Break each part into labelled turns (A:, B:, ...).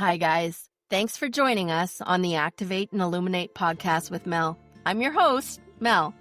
A: Hi, guys. Thanks for joining us on the Activate and Illuminate podcast with Mel. I'm your host, Mel.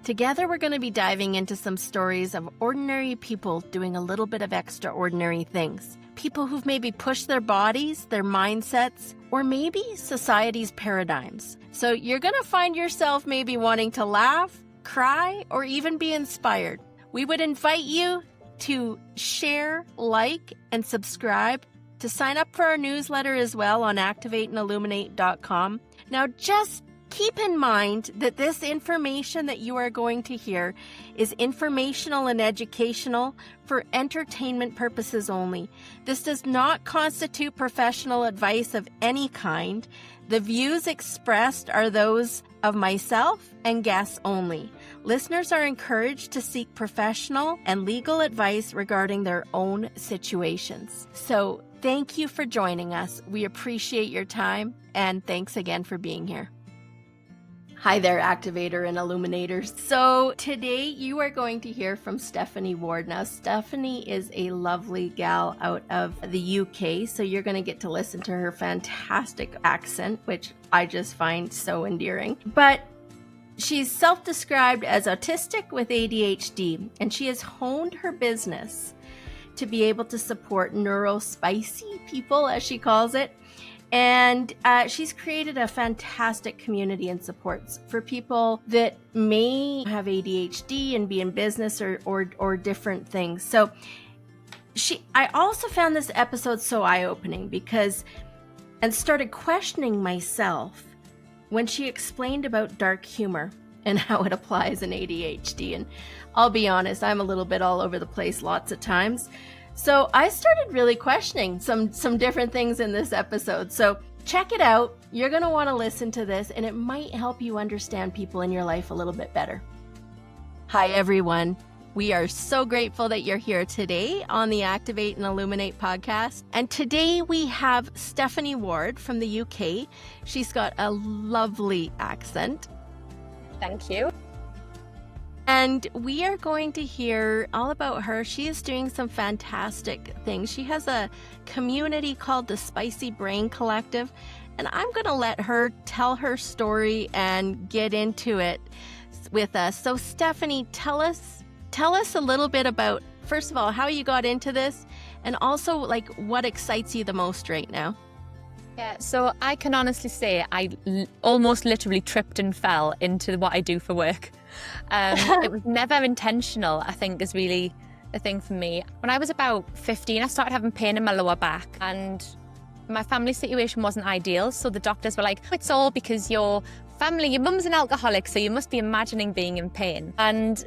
A: Together, we're going to be diving into some stories of ordinary people doing a little bit of extraordinary things. People who've maybe pushed their bodies, their mindsets, or maybe society's paradigms. So you're going to find yourself maybe wanting to laugh, cry, or even be inspired. We would invite you to share, like, and subscribe, to sign up for our newsletter as well on activateandilluminate.com. Now, just keep in mind that this information that you are going to hear is informational and educational for entertainment purposes only. This does not constitute professional advice of any kind. The views expressed are those of myself and guests only. Listeners are encouraged to seek professional and legal advice regarding their own situations. So, thank you for joining us. We appreciate your time, and thanks again for being here. Hi there, Activator and Illuminators. So today you are going to hear from Stephanie Ward. Now, Stephanie is a lovely gal out of the UK, so you're going to get to listen to her fantastic accent, which I just find so endearing. But she's self-described as autistic with ADHD, and she has honed her business to be able to support neurospicy people, as she calls it. And she's created a fantastic community and supports for people that may have ADHD and be in business or different things. So I also found this episode so eye-opening and started questioning myself when she explained about dark humor and how it applies in ADHD. And I'll be honest, I'm a little bit all over the place lots of times. So I started really questioning some different things in this episode. So check it out. You're going to want to listen to this, and it might help you understand people in your life a little bit better. Hi, everyone. We are so grateful that you're here today on the Activate and Illuminate podcast. And today we have Stephanie Ward from the UK. She's got a lovely accent.
B: Thank you.
A: And we are going to hear all about her. She is doing some fantastic things. She has a community called the Spicy Brain Collective, and I'm going to let her tell her story and get into it with us. So Stephanie, tell us a little bit about, first of all, how you got into this, and also like what excites you the most right now.
B: Yeah, so I can honestly say I almost literally tripped and fell into what I do for work. It was never intentional, I think, is really a thing for me. When I was about 15, I started having pain in my lower back, and my family situation wasn't ideal. So the doctors were like, it's all because your mum's an alcoholic, so you must be imagining being in pain. And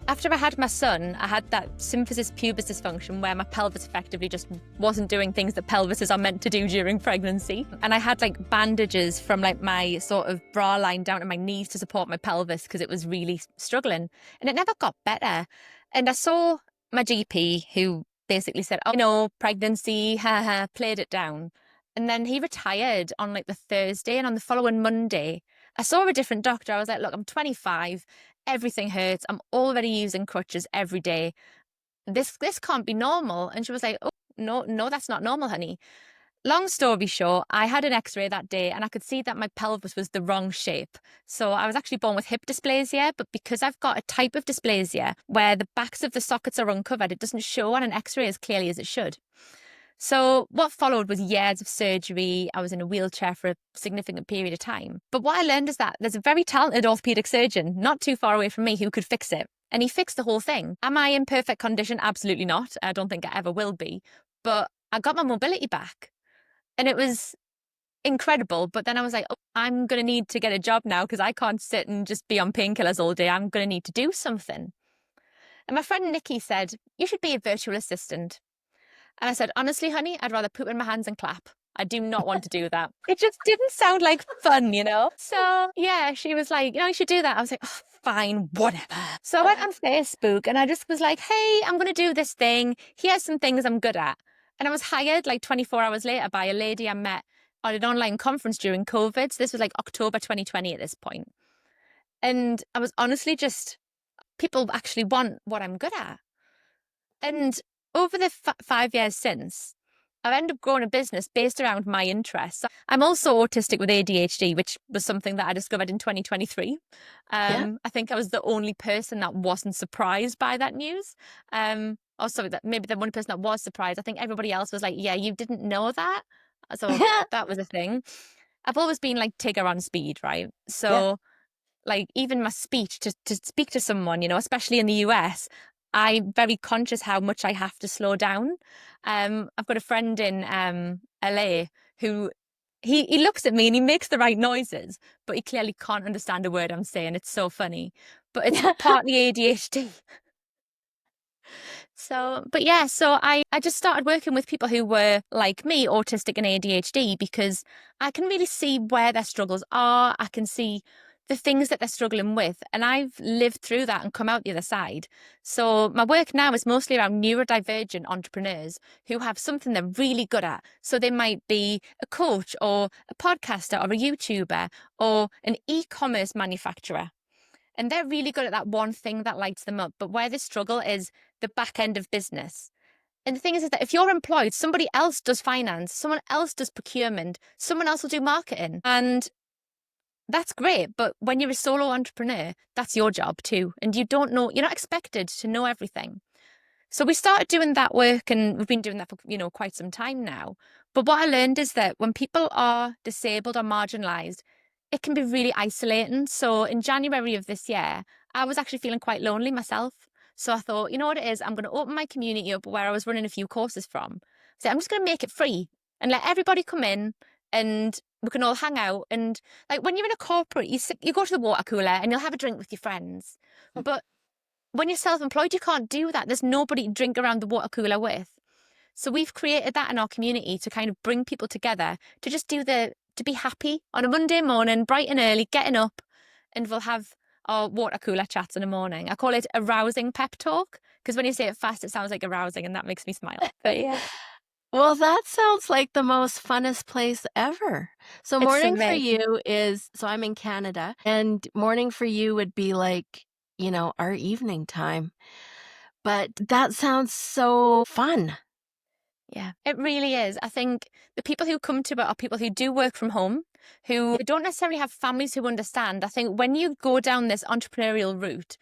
B: after I had my son, I had that symphysis pubis dysfunction where my pelvis effectively just wasn't doing things that pelvises are meant to do during pregnancy. And I had like bandages from like my sort of bra line down to my knees to support my pelvis because it was really struggling. And it never got better. And I saw my GP who basically said, pregnancy, played it down. And then he retired on like the Thursday, and on the following Monday, I saw a different doctor. I was like, look, I'm 25. Everything hurts. I'm already using crutches every day. This can't be normal. And she was like, oh, no, that's not normal, honey. Long story short, I had an x-ray that day and I could see that my pelvis was the wrong shape. So I was actually born with hip dysplasia, but because I've got a type of dysplasia where the backs of the sockets are uncovered, it doesn't show on an x-ray as clearly as it should. So what followed was years of surgery. I was in a wheelchair for a significant period of time. But what I learned is that there's a very talented orthopedic surgeon not too far away from me who could fix it. And he fixed the whole thing. Am I in perfect condition? Absolutely not. I don't think I ever will be. But I got my mobility back. And it was incredible. But then I was like, I'm going to need to get a job now because I can't sit and just be on painkillers all day. I'm going to need to do something. And my friend Nikki said, you should be a virtual assistant. And I said, honestly, honey, I'd rather poop in my hands and clap. I do not want to do that. It just didn't sound like fun, So yeah, she was like, you should do that. I was like, oh, fine, whatever. So I went on Facebook and I just was like, hey, I'm going to do this thing. Here's some things I'm good at. And I was hired like 24 hours later by a lady I met on an online conference during COVID. So this was like October 2020 at this point. And I was honestly just, people actually want what I'm good at. And over the 5 years since, I've ended up growing a business based around my interests. I'm also autistic with ADHD, which was something that I discovered in 2023.
A: Yeah.
B: I think I was the only person that wasn't surprised by that news. Or sorry, that maybe the only person that was surprised. I think everybody else was like, yeah, you didn't know that. So that was a thing. I've always been like Tigger on speed, right?
A: Yeah.
B: So like even my speech to speak to someone, especially in the US, I'm very conscious how much I have to slow down. I've got a friend in LA who he looks at me and he makes the right noises, but he clearly can't understand a word I'm saying. It's so funny. But it's partly ADHD. But yeah, so I just started working with people who were like me, autistic and ADHD, because I can really see where their struggles are. I can see the things that they're struggling with. And I've lived through that and come out the other side. So my work now is mostly around neurodivergent entrepreneurs who have something they're really good at. So they might be a coach or a podcaster or a YouTuber or an e-commerce manufacturer. And they're really good at that one thing that lights them up. But where they struggle is the back end of business. And the thing is that if you're employed, somebody else does finance, someone else does procurement, someone else will do marketing. And that's great. But when you're a solo entrepreneur, that's your job too. And you don't know, you're not expected to know everything. So we started doing that work and we've been doing that for, quite some time now. But what I learned is that when people are disabled or marginalized, it can be really isolating. So in January of this year, I was actually feeling quite lonely myself. So I thought, you know what it is? I'm going to open my community up where I was running a few courses from. So I'm just going to make it free and let everybody come in and we can all hang out. And like when you're in a corporate, you go to the water cooler and you'll have a drink with your friends. But when you're self-employed, you can't do that. There's nobody to drink around the water cooler with. So we've created that in our community to kind of bring people together to just to be happy on a Monday morning, bright and early, getting up, and we'll have our water cooler chats in the morning. I call it a rousing pep talk because when you say it fast, it sounds like arousing and that makes me smile. But yeah.
A: Well, that sounds like the most funnest place ever. So
B: It's
A: morning for
B: amazing.
A: you is, so I'm in Canada, and morning for you would be like, our evening time. But that sounds so fun.
B: Yeah, it really is. I think the people who come to it are people who do work from home, who don't necessarily have families who understand. I think when you go down this entrepreneurial route,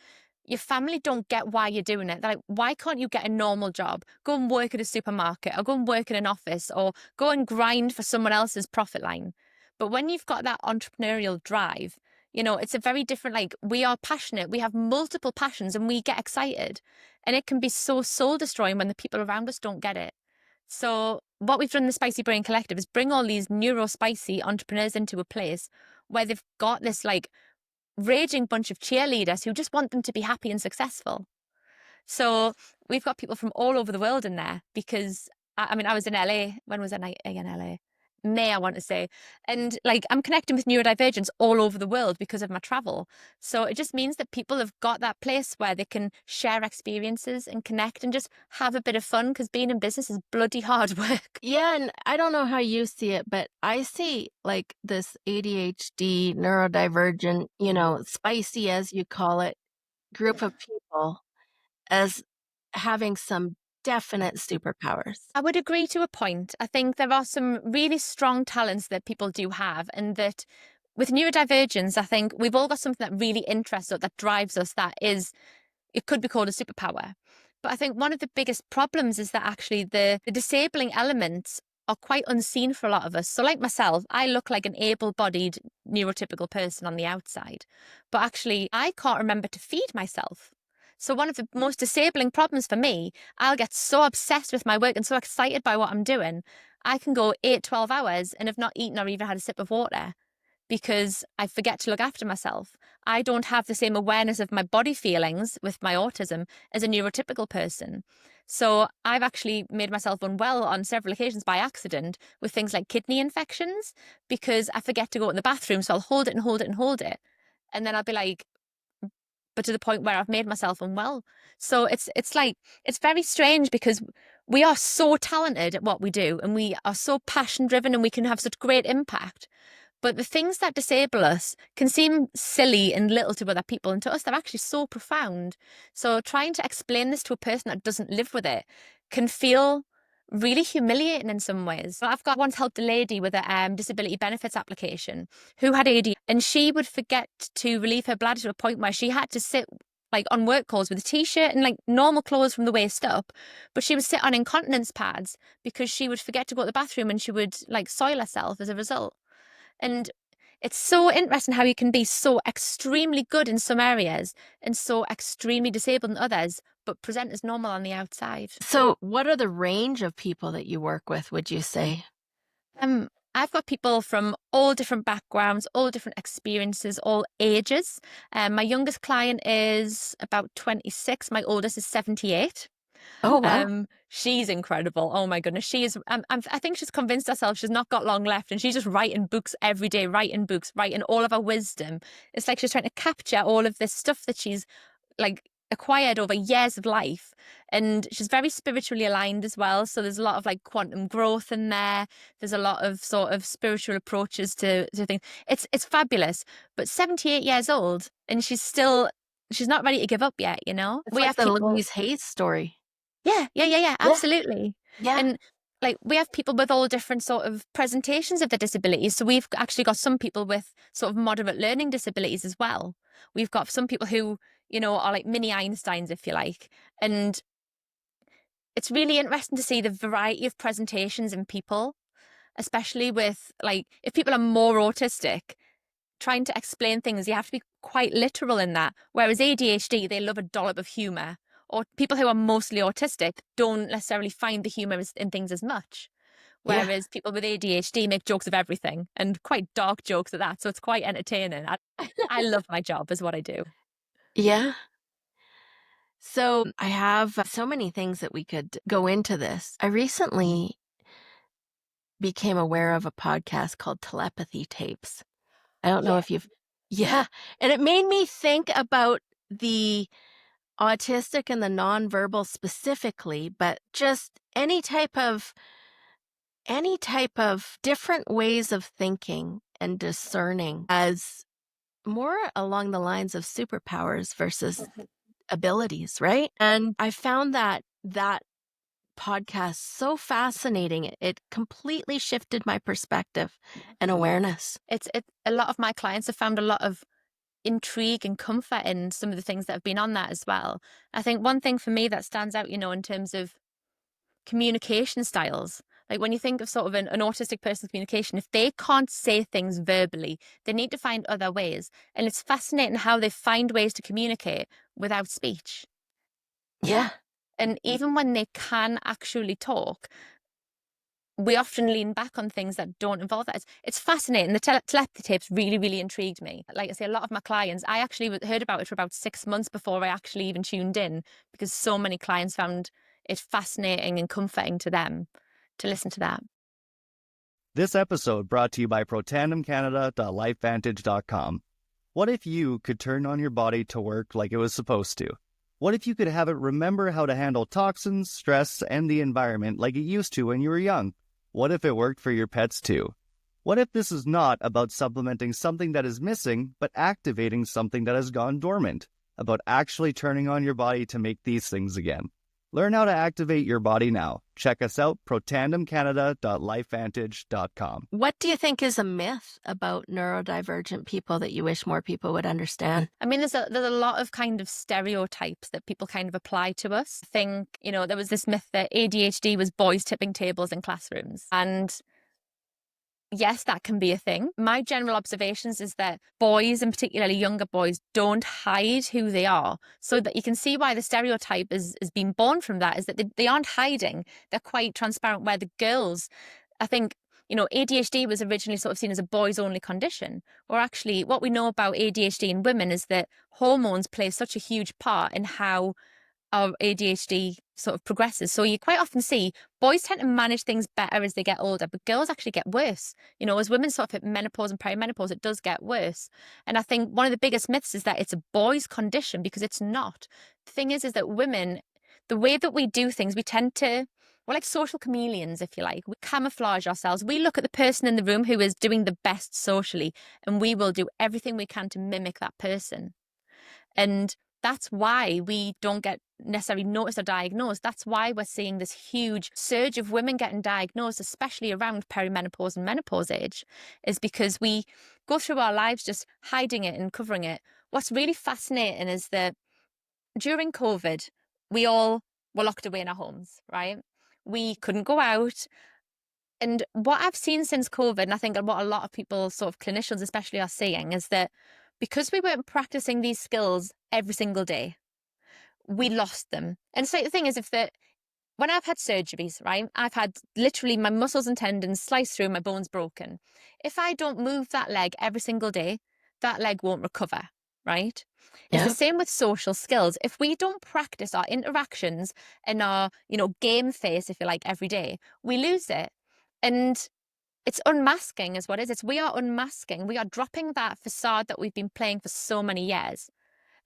B: your family don't get why you're doing it. They're like, why can't you get a normal job? Go and work at a supermarket or go and work in an office or go and grind for someone else's profit line. But when you've got that entrepreneurial drive, it's a very different, like we are passionate. We have multiple passions and we get excited. And it can be so soul destroying when the people around us don't get it. So what we've done in the Spicy Brain Collective is bring all these neurospicy entrepreneurs into a place where they've got this like raging bunch of cheerleaders who just want them to be happy and successful. So we've got people from all over the world in there because I mean, I was in LA. When was I in LA? May, I want to say. And like, I'm connecting with neurodivergence all over the world because of my travel. So it just means that people have got that place where they can share experiences and connect and just have a bit of fun because being in business is bloody hard work.
A: Yeah, and I don't know how you see it, but I see like this ADHD, neurodivergent, spicy as you call it, group of people as having some definite superpowers.
B: I would agree to a point. I think there are some really strong talents that people do have, and that with neurodivergence, I think we've all got something that really interests us, that drives us, it could be called a superpower. But I think one of the biggest problems is that actually the disabling elements are quite unseen for a lot of us. So, like myself, I look like an able bodied neurotypical person on the outside, but actually, I can't remember to feed myself. So, one of the most disabling problems for me, I'll get so obsessed with my work and so excited by what I'm doing. I can go 8, 12 hours and have not eaten or even had a sip of water because I forget to look after myself. I don't have the same awareness of my body feelings with my autism as a neurotypical person. So I've actually made myself unwell on several occasions by accident with things like kidney infections because I forget to go in the bathroom. So I'll hold it and hold it and hold it. And then I'll be like, but to the point where I've made myself unwell. So it's like, it's very strange because we are so talented at what we do and we are so passion driven and we can have such great impact. But the things that disable us can seem silly and little to other people, and to us, they're actually so profound. So trying to explain this to a person that doesn't live with it can feel really humiliating in some ways. I've got once helped a lady with a disability benefits application who had ADHD, and she would forget to relieve her bladder to a point where she had to sit like on work calls with a t-shirt and like normal clothes from the waist up, but she would sit on incontinence pads because she would forget to go to the bathroom and she would like soil herself as a result. And it's so interesting how you can be so extremely good in some areas and so extremely disabled in others, but present as normal on the outside.
A: So, what are the range of people that you work with, would you say?
B: I've got people from all different backgrounds, all different experiences, all ages. My youngest client is about 26. My oldest is 78.
A: Oh, wow.
B: She's incredible. Oh my goodness. She is, I think she's convinced herself she's not got long left, and she's just writing books every day, writing books, writing all of her wisdom. It's like she's trying to capture all of this stuff that she's like acquired over years of life. And she's very spiritually aligned as well. So there's a lot of like quantum growth in there. There's a lot of sort of spiritual approaches to things. It's fabulous. But 78 years old, and she's not ready to give up yet, you know?
A: It's like the Louise Hayes story.
B: Yeah, absolutely.
A: Yeah.
B: And like we have people with all different sort of presentations of the disabilities. So we've actually got some people with sort of moderate learning disabilities as well. We've got some people who, you know, are like mini Einsteins, if you like. And it's really interesting to see the variety of presentations in people, especially with like, if people are more autistic, trying to explain things, you have to be quite literal in that. Whereas ADHD, they love a dollop of humor. Or people who are mostly autistic don't necessarily find the humor in things as much. Whereas people with ADHD make jokes of everything, and quite dark jokes at that. So it's quite entertaining. I love my job is what I do.
A: Yeah. So I have so many things that we could go into this. I recently became aware of a podcast called Telepathy Tapes. I don't know if you've, yeah. And it made me think about the autistic and the nonverbal specifically, but just any type of different ways of thinking and discerning as more along the lines of superpowers versus abilities, right? And I found that podcast so fascinating. It completely shifted my perspective and awareness.
B: It's a lot of my clients have found a lot of intrigue and comfort in some of the things that have been on that as well. I think one thing for me that stands out, you know, in terms of communication styles, like when you think of sort of an autistic person's communication, if they can't say things verbally, they need to find other ways. And it's fascinating how they find ways to communicate without speech.
A: Yeah.
B: And even when they can actually talk, we often lean back on things that don't involve that. It's fascinating. The telepathy tapes really, really intrigued me. Like I say, a lot of my clients, I actually heard about it for about 6 months before I actually even tuned in, because so many clients found it fascinating and comforting to them to listen to that.
C: This episode brought to you by protandemcanada.lifevantage.com. What if you could turn on your body to work like it was supposed to? What if you could have it remember how to handle toxins, stress, and the environment like it used to when you were young? What if it worked for your pets too? What if this is not about supplementing something that is missing, but activating something that has gone dormant? About actually turning on your body to make these things again. Learn how to activate your body now. Check us out, protandemcanada.lifevantage.com.
A: What do you think is a myth about neurodivergent people that you wish more people would understand?
B: I mean, there's a lot of kind of stereotypes that people kind of apply to us. I think, you know, there was this myth that ADHD was boys tipping tables in classrooms. And yes, that can be a thing. My general observations is that boys, and particularly younger boys, don't hide who they are. So that you can see why the stereotype is being born from that, is that they aren't hiding. They're quite transparent, where the girls, I think, you know, ADHD was originally sort of seen as a boys only condition. Or actually, what we know about ADHD in women is that hormones play such a huge part in how our ADHD sort of progresses. So you quite often see boys tend to manage things better as they get older, but girls actually get worse. You know, as women sort of hit menopause and perimenopause, it does get worse. And I think one of the biggest myths is that it's a boy's condition, because it's not. The thing is that women, the way that we do things, we tend to, we're like social chameleons, if you like. We camouflage ourselves. We look at the person in the room who is doing the best socially, and we will do everything we can to mimic that person. And that's why we don't get necessarily noticed or diagnosed. That's why we're seeing this huge surge of women getting diagnosed, especially around perimenopause and menopause age, is because we go through our lives just hiding it and covering it. What's really fascinating is that during COVID, we all were locked away in our homes, right? We couldn't go out. And what I've seen since COVID, and I think what a lot of people, sort of clinicians especially, are seeing, is that because we weren't practicing these skills every single day, we lost them. And so the thing is, when I've had surgeries, right, I've had literally my muscles and tendons sliced through, my bones broken. If I don't move that leg every single day, that leg won't recover, right? It's the same with social skills. If we don't practice our interactions and our, game face, if you like, every day, we lose it. And it's unmasking is what it is. We are unmasking. We are dropping that facade that we've been playing for so many years.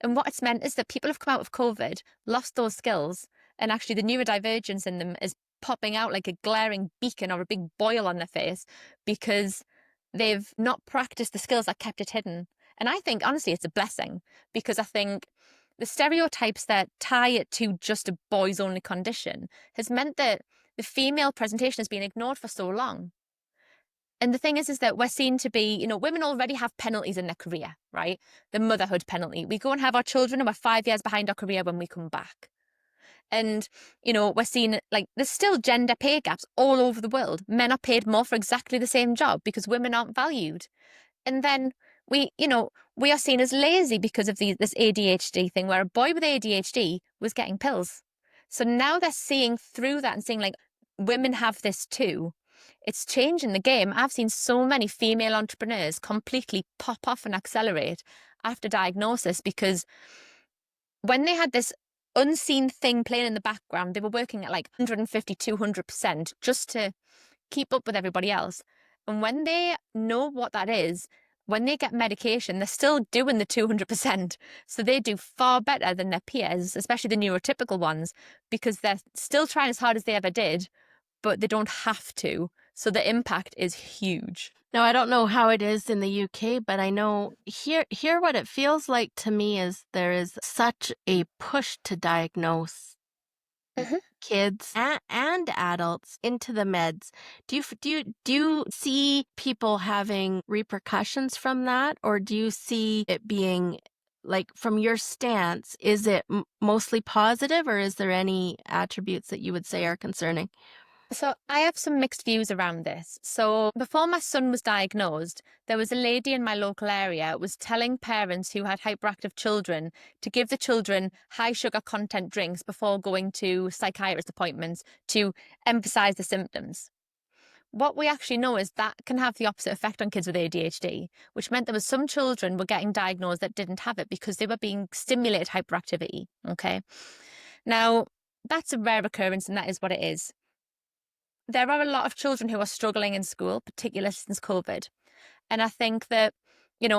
B: And what it's meant is that people have come out of COVID, lost those skills, and actually the neurodivergence in them is popping out like a glaring beacon or a big boil on their face because they've not practiced the skills that kept it hidden. And I think, honestly, it's a blessing because I think the stereotypes that tie it to just a boys only condition has meant that the female presentation has been ignored for so long. And the thing is that we're seen to be, women already have penalties in their career, right? The motherhood penalty. We go and have our children and we're 5 years behind our career when we come back. And, we're seeing like there's still gender pay gaps all over the world. Men are paid more for exactly the same job because women aren't valued. And then we are seen as lazy because of this ADHD thing where a boy with ADHD was getting pills. So now they're seeing through that and saying like, women have this too. It's changing the game. I've seen so many female entrepreneurs completely pop off and accelerate after diagnosis because when they had this unseen thing playing in the background, they were working at like 150, 200% just to keep up with everybody else. And when they know what that is, when they get medication, they're still doing the 200%. So they do far better than their peers, especially the neurotypical ones, because they're still trying as hard as they ever did, but they don't have to. So the impact is huge.
A: Now, I don't know how it is in the UK, but I know here what it feels like to me is there is such a push to diagnose kids and adults into the meds. Do you see people having repercussions from that, or do you see it being like, from your stance, is it mostly positive, or is there any attributes that you would say are concerning?
B: So I have some mixed views around this. So before my son was diagnosed, there was a lady in my local area was telling parents who had hyperactive children to give the children high sugar content drinks before going to psychiatrist appointments to emphasize the symptoms. What we actually know is that can have the opposite effect on kids with ADHD, which meant there was some children were getting diagnosed that didn't have it because they were being stimulated hyperactivity. Okay. Now, that's a rare occurrence and that is what it is. There are a lot of children who are struggling in school, particularly since COVID. And I think that,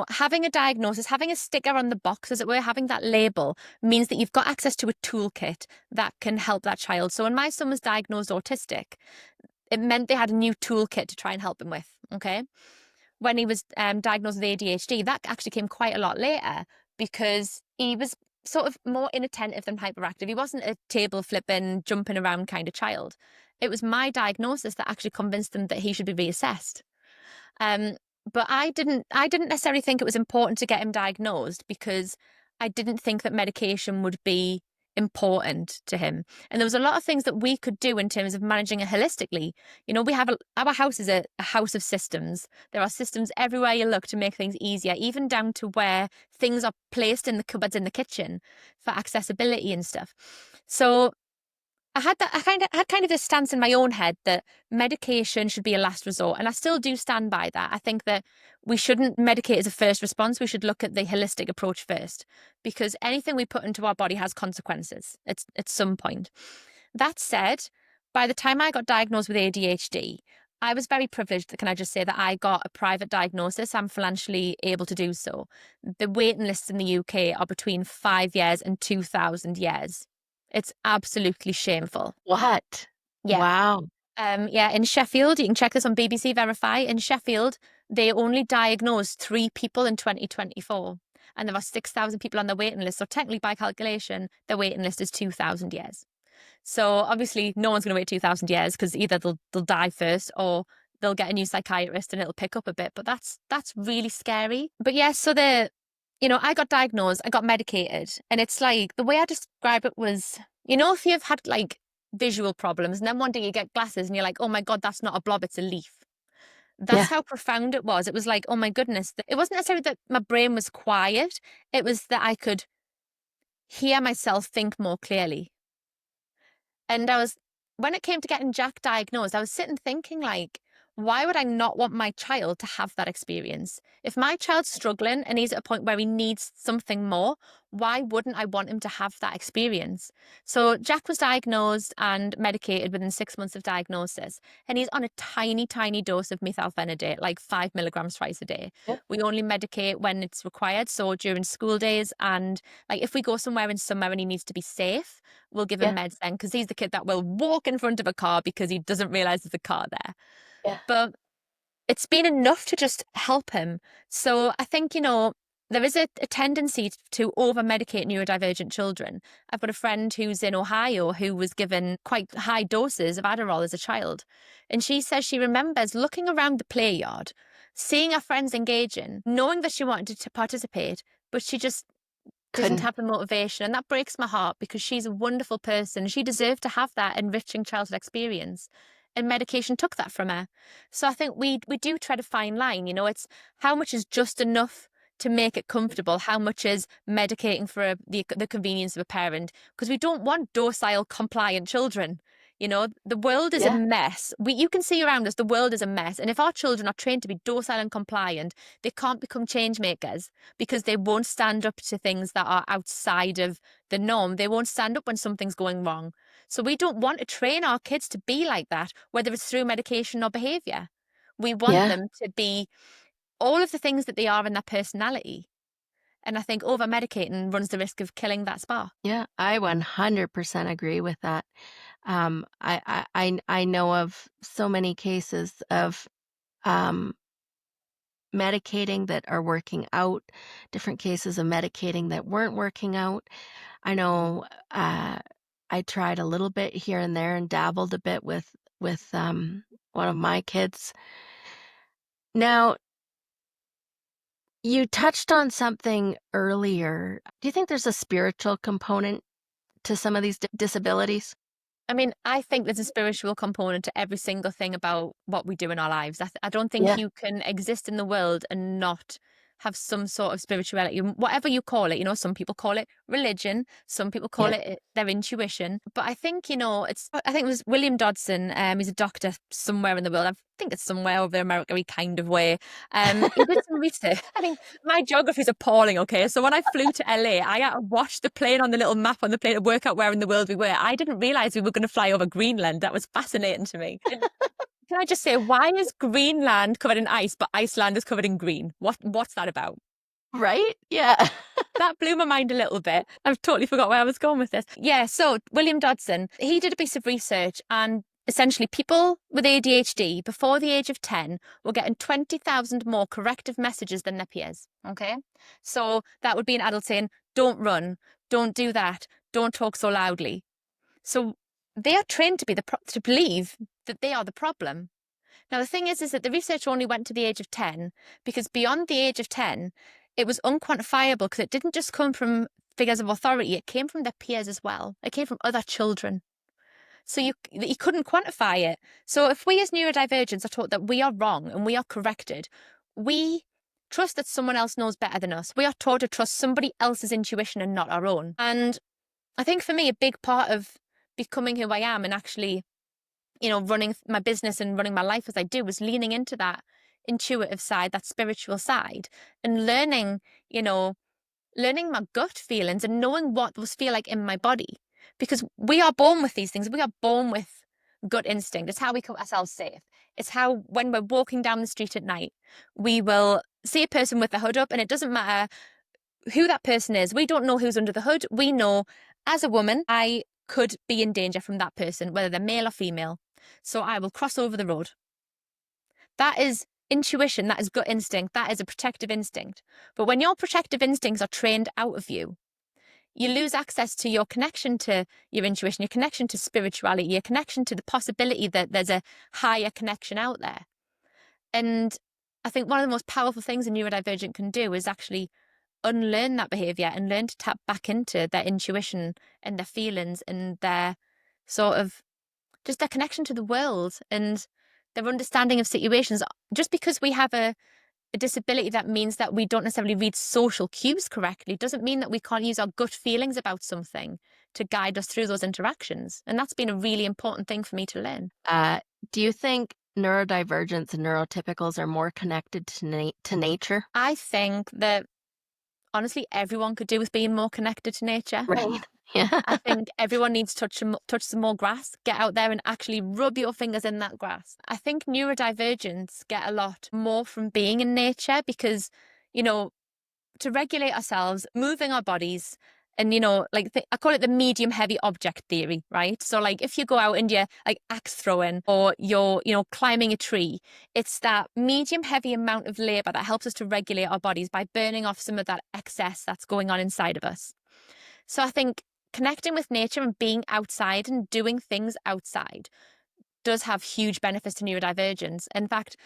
B: having a diagnosis, having a sticker on the box, as it were, having that label means that you've got access to a toolkit that can help that child. So when my son was diagnosed autistic, it meant they had a new toolkit to try and help him with, okay? When he was diagnosed with ADHD, that actually came quite a lot later because he was sort of more inattentive than hyperactive. He wasn't a table flipping, jumping around kind of child. It was my diagnosis that actually convinced them that he should be reassessed. But I didn't necessarily think it was important to get him diagnosed because I didn't think that medication would be important to him. And there was a lot of things that we could do in terms of managing it holistically. We have our house is a house of systems. There are systems everywhere you look to make things easier, even down to where things are placed in the cupboards in the kitchen for accessibility and stuff. So I had kind of this stance in my own head that medication should be a last resort. And I still do stand by that. I think that we shouldn't medicate as a first response. We should look at the holistic approach first, because anything we put into our body has consequences at some point. That said, by the time I got diagnosed with ADHD, I was very privileged. Can I just say that I got a private diagnosis? I'm financially able to do so. The waiting lists in the UK are between 5 years and 2,000 years. It's absolutely shameful.
A: What?
B: Yeah.
A: Wow.
B: In Sheffield, you can check this on BBC Verify. In Sheffield, they only diagnosed 3 people in 2024. and there are 6,000 people on the waiting list. So technically, by calculation, the waiting list is 2,000 years. So obviously, no one's going to wait 2,000 years because either they'll die first or they'll get a new psychiatrist and it'll pick up a bit. But that's really scary. But yeah, so I got diagnosed, I got medicated, and it's like the way I describe it was, if you've had like visual problems and then one day you get glasses and you're like, oh my God, that's not a blob, it's a leaf. That's how profound it was. It was like, oh my goodness. It wasn't necessarily that my brain was quiet. It was that I could hear myself think more clearly. And when it came to getting Jack diagnosed, I was sitting thinking like, why would I not want my child to have that experience? If my child's struggling and he's at a point where he needs something more, why wouldn't I want him to have that experience? So Jack was diagnosed and medicated within 6 months of diagnosis. And he's on a tiny, tiny dose of methylphenidate, like 5 milligrams twice a day.
A: Yep.
B: We only medicate when it's required. So during school days, and like if we go somewhere in summer and he needs to be safe, we'll give him meds then, because he's the kid that will walk in front of a car because he doesn't realize there's a car there.
A: Yeah.
B: But it's been enough to just help him. So I think, there is a tendency to over-medicate neurodivergent children. I've got a friend who's in Ohio who was given quite high doses of Adderall as a child. And she says she remembers looking around the play yard, seeing her friends engaging, knowing that she wanted to participate, but she just didn't have the motivation. And that breaks my heart because she's a wonderful person. She deserved to have that enriching childhood experience. And medication took that from her. So I think we do try to fine line, it's how much is just enough to make it comfortable, how much is medicating for the convenience of a parent, because we don't want docile, compliant children. The world is a mess. You can see around us, the world is a mess. And if our children are trained to be docile and compliant, they can't become change makers because they won't stand up to things that are outside of the norm. They won't stand up when something's going wrong. So we don't want to train our kids to be like that, whether it's through medication or behavior. We want them to be all of the things that they are in their personality. And I think over-medicating runs the risk of killing that spark.
A: Yeah, I 100% agree with that. I know of so many cases of medicating that are working out, different cases of medicating that weren't working out. I know I tried a little bit here and there and dabbled a bit with one of my kids. Now, you touched on something earlier. Do you think there's a spiritual component to some of these disabilities?
B: I mean, I think there's a spiritual component to every single thing about what we do in our lives. I don't think you can exist in the world and not have some sort of spirituality, whatever you call it. Some people call it religion, some people call it their intuition. But I think, I think it was William Dodson. He's a doctor somewhere in the world. I think it's somewhere over America kind of way. He did some research. I mean, my geography is appalling, okay? So when I flew to LA, I had to watch the plane on the little map on the plane to work out where in the world we were. I didn't realize we were going to fly over Greenland. That was fascinating to me. Can I just say, why is Greenland covered in ice, but Iceland is covered in green? What's that about?
A: Right? Yeah.
B: That blew my mind a little bit. I've totally forgot where I was going with this. Yeah, so William Dodson, he did a piece of research, and essentially people with ADHD before the age of 10 were getting 20,000 more corrective messages than their peers. Okay? So that would be an adult saying, don't run, don't do that, don't talk so loudly. So they are trained to believe that they are the problem. Now, the thing is that the research only went to the age of 10 because beyond the age of 10, it was unquantifiable because it didn't just come from figures of authority. It came from their peers as well. It came from other children. So you couldn't quantify it. So if we as neurodivergents are taught that we are wrong and we are corrected, we trust that someone else knows better than us. We are taught to trust somebody else's intuition and not our own. And I think for me, a big part of becoming who I am and actually, running my business and running my life as I do was leaning into that intuitive side, that spiritual side, and learning my gut feelings and knowing what those feel like in my body. Because we are born with these things. We are born with gut instinct. It's how we keep ourselves safe. It's how when we're walking down the street at night, we will see a person with the hood up and it doesn't matter who that person is. We don't know who's under the hood. We know as a woman, I could be in danger from that person, whether they're male or female. So I will cross over the road. That is intuition, that is gut instinct, that is a protective instinct. But when your protective instincts are trained out of you, you lose access to your connection to your intuition, your connection to spirituality, your connection to the possibility that there's a higher connection out there. And I think one of the most powerful things a neurodivergent can do is actually unlearn that behavior and learn to tap back into their intuition and their feelings and their sort of just their connection to the world and their understanding of situations. Just because we have a disability that means that we don't necessarily read social cues correctly doesn't mean that we can't use our gut feelings about something to guide us through those interactions. And that's been a really important thing for me to learn.
A: Do you think neurodivergence and neurotypicals are more connected to nature?
B: I think that honestly, everyone could do with being more connected to nature.
A: Right. Yeah.
B: I think everyone needs to touch some more grass, get out there and actually rub your fingers in that grass. I think neurodivergents get a lot more from being in nature because, to regulate ourselves, moving our bodies, and, I call it the medium heavy object theory, right? So like if you go out and you're like axe throwing or you're, climbing a tree, it's that medium heavy amount of labor that helps us to regulate our bodies by burning off some of that excess that's going on inside of us. So I think connecting with nature and being outside and doing things outside does have huge benefits to neurodivergence. In fact,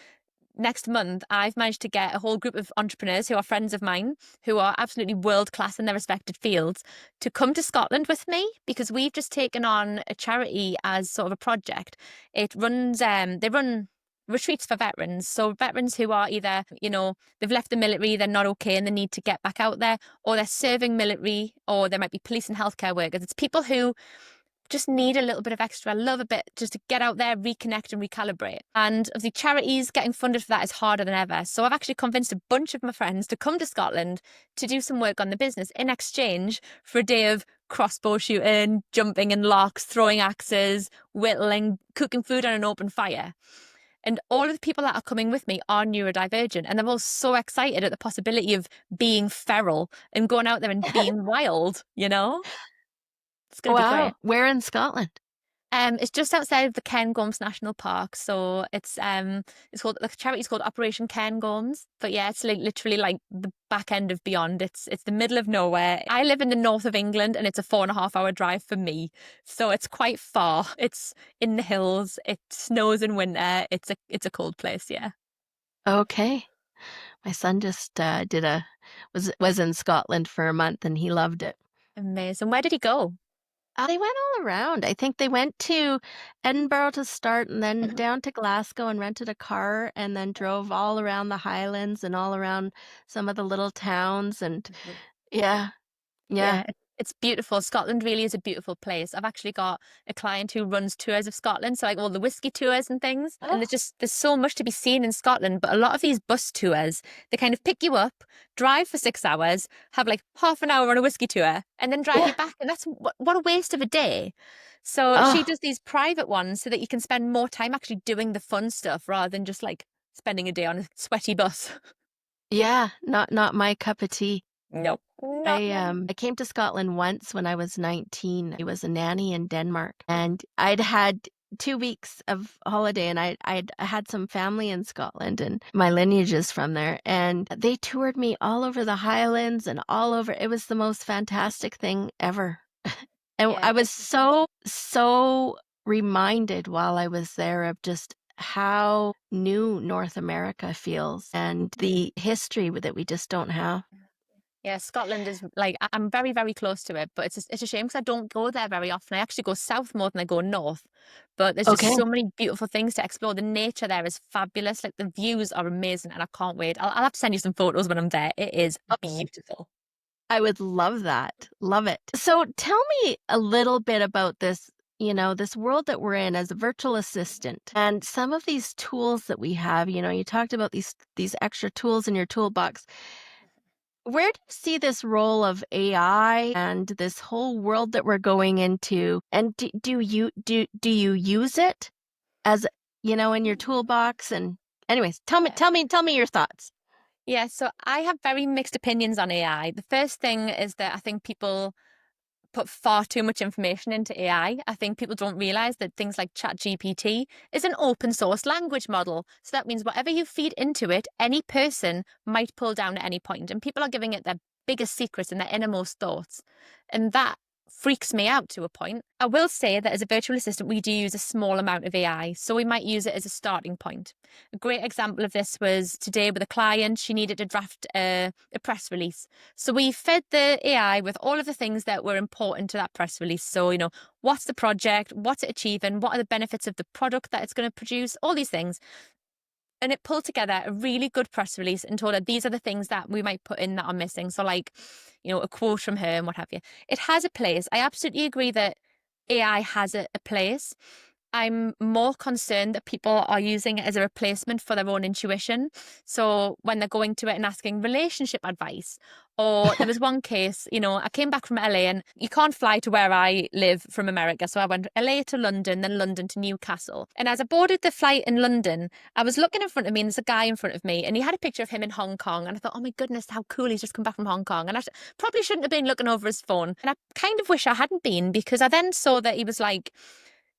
B: next month, I've managed to get a whole group of entrepreneurs who are friends of mine, who are absolutely world class in their respected fields, to come to Scotland with me because we've just taken on a charity as sort of a project. It runs, they run retreats for veterans. So veterans who are either, they've left the military, they're not okay and they need to get back out there, or they're serving military, or there might be police and healthcare workers. It's people who just need a little bit of extra love, a bit just to get out there, reconnect and recalibrate. And of the charities, getting funded for that is harder than ever. So I've actually convinced a bunch of my friends to come to Scotland to do some work on the business in exchange for a day of crossbow shooting, jumping in locks, throwing axes, whittling, cooking food on an open fire. And all of the people that are coming with me are neurodivergent, and they're all so excited at the possibility of being feral and going out there and being wild, It's going to be great.
A: Where in Scotland?
B: It's just outside of the Cairngorms National Park. So it's called, the charity's called Operation Cairngorms. But yeah, it's like literally like the back end of beyond. It's the middle of nowhere. I live in the north of England and it's a 4.5 hour drive for me. So it's quite far. It's in the hills. It snows in winter. It's a cold place, yeah.
A: Okay. My son just was in Scotland for a month and he loved it.
B: Amazing. Where did he go?
A: They went all around. I think they went to Edinburgh to start and then down to Glasgow and rented a car and then drove all around the Highlands and all around some of the little towns. And yeah.
B: It's beautiful. Scotland really is a beautiful place. I've actually got a client who runs tours of Scotland, so like all the whiskey tours and things. And there's so much to be seen in Scotland. But a lot of these bus tours, they kind of pick you up, drive for 6 hours, have like half an hour on a whiskey tour, and then drive you back. And that's what a waste of a day. So she does these private ones so that you can spend more time actually doing the fun stuff rather than just like spending a day on a sweaty bus.
A: Yeah, not my cup of tea.
B: No.
A: I came to Scotland once when I was 19. I was a nanny in Denmark, and I'd had 2 weeks of holiday, and I had some family in Scotland, and my lineage is from there. And they toured me all over the Highlands and all over. It was the most fantastic thing ever. And I was so reminded while I was there of just how new North America feels and the history that we just don't have.
B: Yeah, Scotland is like, I'm very, very close to it, but it's a shame because I don't go there very often. I actually go south more than I go north, but there's just so many beautiful things to explore. The nature there is fabulous. Like the views are amazing and I can't wait. I'll have to send you some photos when I'm there. It is beautiful.
A: I would love that. Love it. So tell me a little bit about this, this world that we're in as a virtual assistant and some of these tools that we have. You talked about these extra tools in your toolbox. Where do you see this role of AI and this whole world that we're going into? And do you use it as, in your toolbox? And anyways, tell me your thoughts.
B: Yeah, so I have very mixed opinions on AI. The first thing is that I think people put far too much information into AI. I think people don't realize that things like ChatGPT is an open source language model. So that means whatever you feed into it, any person might pull down at any point. And people are giving it their biggest secrets and their innermost thoughts. And that freaks me out to a point. I will say that as a virtual assistant, we do use a small amount of AI. So we might use it as a starting point. A great example of this was today with a client. She needed to draft a press release. So we fed the AI with all of the things that were important to that press release. So, what's the project? What's it achieving? What are the benefits of the product that it's going to produce? All these things. And it pulled together a really good press release and told her these are the things that we might put in that are missing. So like, a quote from her and what have you. It has a place. I absolutely agree that AI has a place. I'm more concerned that people are using it as a replacement for their own intuition. So when they're going to it and asking relationship advice, or there was one case, I came back from LA and you can't fly to where I live from America. So I went LA to London, then London to Newcastle. And as I boarded the flight in London, I was looking in front of me and there's a guy in front of me and he had a picture of him in Hong Kong. And I thought, oh my goodness, how cool, he's just come back from Hong Kong. And I probably shouldn't have been looking over his phone. And I kind of wish I hadn't been, because I then saw that he was like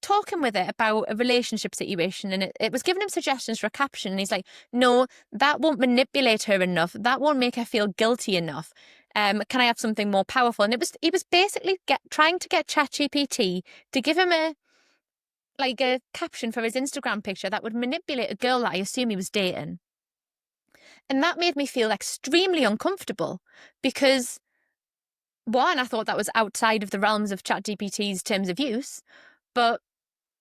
B: talking with it about a relationship situation, and it was giving him suggestions for a caption, and he's like, no, that won't manipulate her enough, that won't make her feel guilty enough, can I have something more powerful? And he was basically trying to get ChatGPT to give him a caption for his Instagram picture that would manipulate a girl that I assume he was dating. And that made me feel extremely uncomfortable, because one, I thought that was outside of the realms of ChatGPT's terms of use, but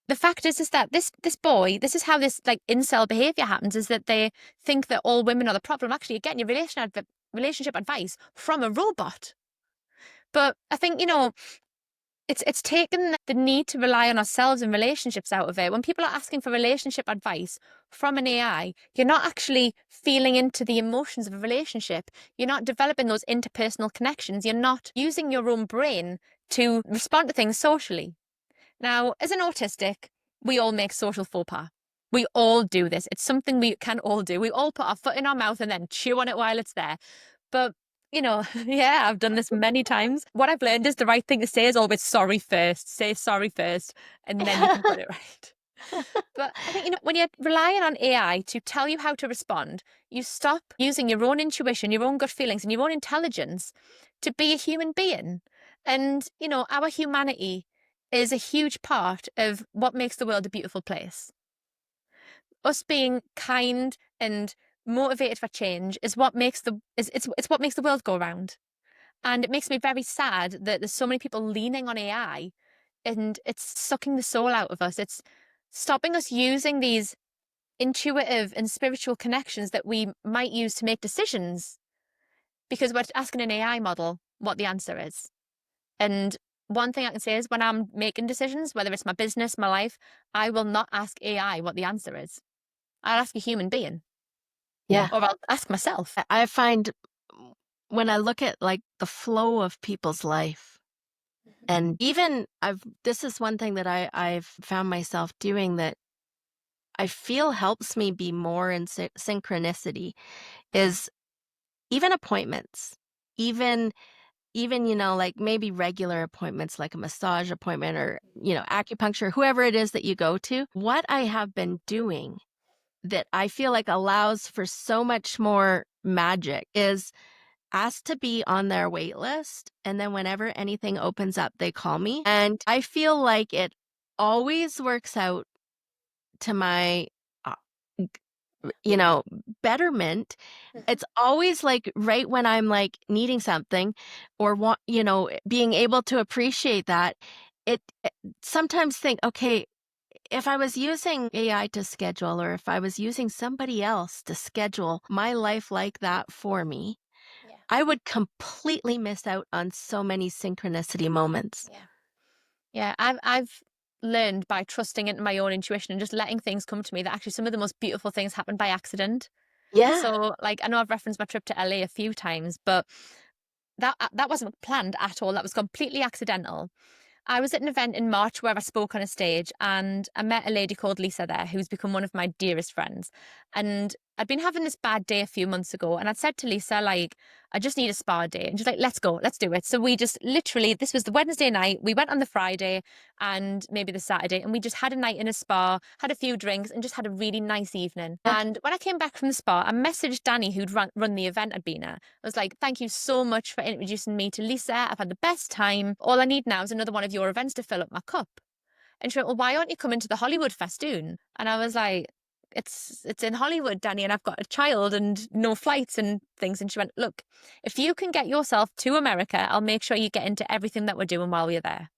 B: the fact is that this boy, this is how this incel behavior happens, is that they think that all women are the problem. Actually, you're getting your relationship advice from a robot. But I think, it's taken the need to rely on ourselves in relationships out of it. When people are asking for relationship advice from an AI, you're not actually feeling into the emotions of a relationship. You're not developing those interpersonal connections. You're not using your own brain to respond to things socially. Now, as an autistic, we all make social faux pas. We all do this. It's something we can all do. We all put our foot in our mouth and then chew on it while it's there. But, yeah, I've done this many times. What I've learned is the right thing to say is always sorry first. Say sorry first, and then you can put it right. But I think, when you're relying on AI to tell you how to respond, you stop using your own intuition, your own gut feelings, and your own intelligence to be a human being. And, our humanity is a huge part of what makes the world a beautiful place. Us being kind and motivated for change is what makes it's what makes the world go round. And it makes me very sad that there's so many people leaning on AI, and it's sucking the soul out of us. It's stopping us using these intuitive and spiritual connections that we might use to make decisions, because we're asking an AI model what the answer is. And one thing I can say is, when I'm making decisions, whether it's my business, my life, I will not ask AI what the answer is. I'll ask a human being.
A: Yeah.
B: Or I'll ask myself.
A: I find when I look at the flow of people's life, and even this is one thing that I've found myself doing that I feel helps me be more in synchronicity, is even appointments, even maybe regular appointments, like a massage appointment or, acupuncture, whoever it is that you go to. What I have been doing that I feel like allows for so much more magic is ask to be on their wait list. And then whenever anything opens up, they call me. And I feel like it always works out to my betterment. It's always right when I'm needing something or being able to appreciate that. It sometimes think, okay, if I was using AI to schedule, or if I was using somebody else to schedule my life like that for me, I would completely miss out on so many synchronicity moments.
B: Yeah, I've learned by trusting into my own intuition and just letting things come to me that actually some of the most beautiful things happen by accident.
A: Yeah.
B: So I know I've referenced my trip to LA a few times, but that wasn't planned at all. That was completely accidental. I was at an event in March where I spoke on a stage, and I met a lady called Lisa there, who's become one of my dearest friends. And I'd been having this bad day a few months ago, and I'd said to Lisa, like, I just need a spa day. And she's like, let's go, let's do it. So we just literally, this was the Wednesday night. We went on the Friday and maybe the Saturday, and we just had a night in a spa, had a few drinks, and just had a really nice evening. And when I came back from the spa, I messaged Danny, who'd run the event I'd been at. I was like, thank you so much for introducing me to Lisa. I've had the best time. All I need now is another one of your events to fill up my cup. And she went, well, why aren't you coming to the Hollywood festoon? And I was like, it's in Hollywood, Danny, and I've got a child and no flights and things. And she went, look, if you can get yourself to America, I'll make sure you get into everything that we're doing while we're there.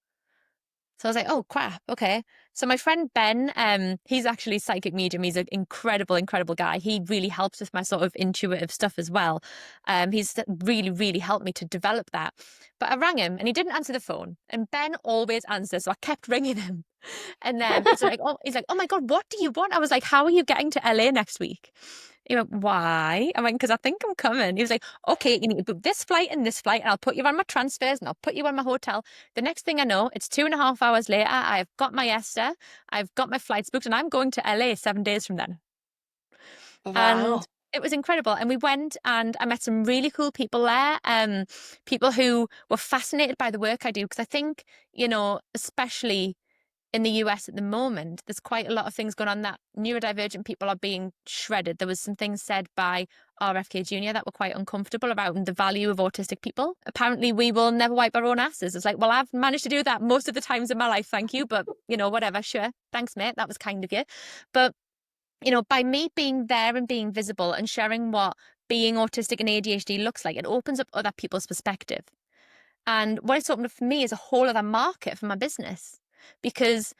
B: So I was like, oh, crap. Okay. So my friend Ben, he's actually psychic medium. He's an incredible, incredible guy. He really helps with my sort of intuitive stuff as well. He's really, really helped me to develop that. But I rang him and he didn't answer the phone. And Ben always answers. So I kept ringing him. And then he's like, oh my God, what do you want? I was like, how are you getting to LA next week? He went, why? I went, because I think I'm coming. He was like, okay, you need to book this flight and I'll put you on my transfers and I'll put you on my hotel. The next thing I know, it's 2.5 hours later. I've got my Esther, I've got my flights booked, and I'm going to LA 7 days from then.
A: Wow.
B: And it was incredible. And we went and I met some really cool people there. People who were fascinated by the work I do. Because I think, especially in the US at the moment, there's quite a lot of things going on that neurodivergent people are being shredded. There was some things said by RFK Jr. that were quite uncomfortable about the value of autistic people. Apparently, we will never wipe our own asses. It's like, well, I've managed to do that most of the times in my life, thank you. But, whatever, sure. Thanks, mate. That was kind of you. But, by me being there and being visible and sharing what being autistic and ADHD looks like, it opens up other people's perspective. And what it's opened up for me is a whole other market for my business. Because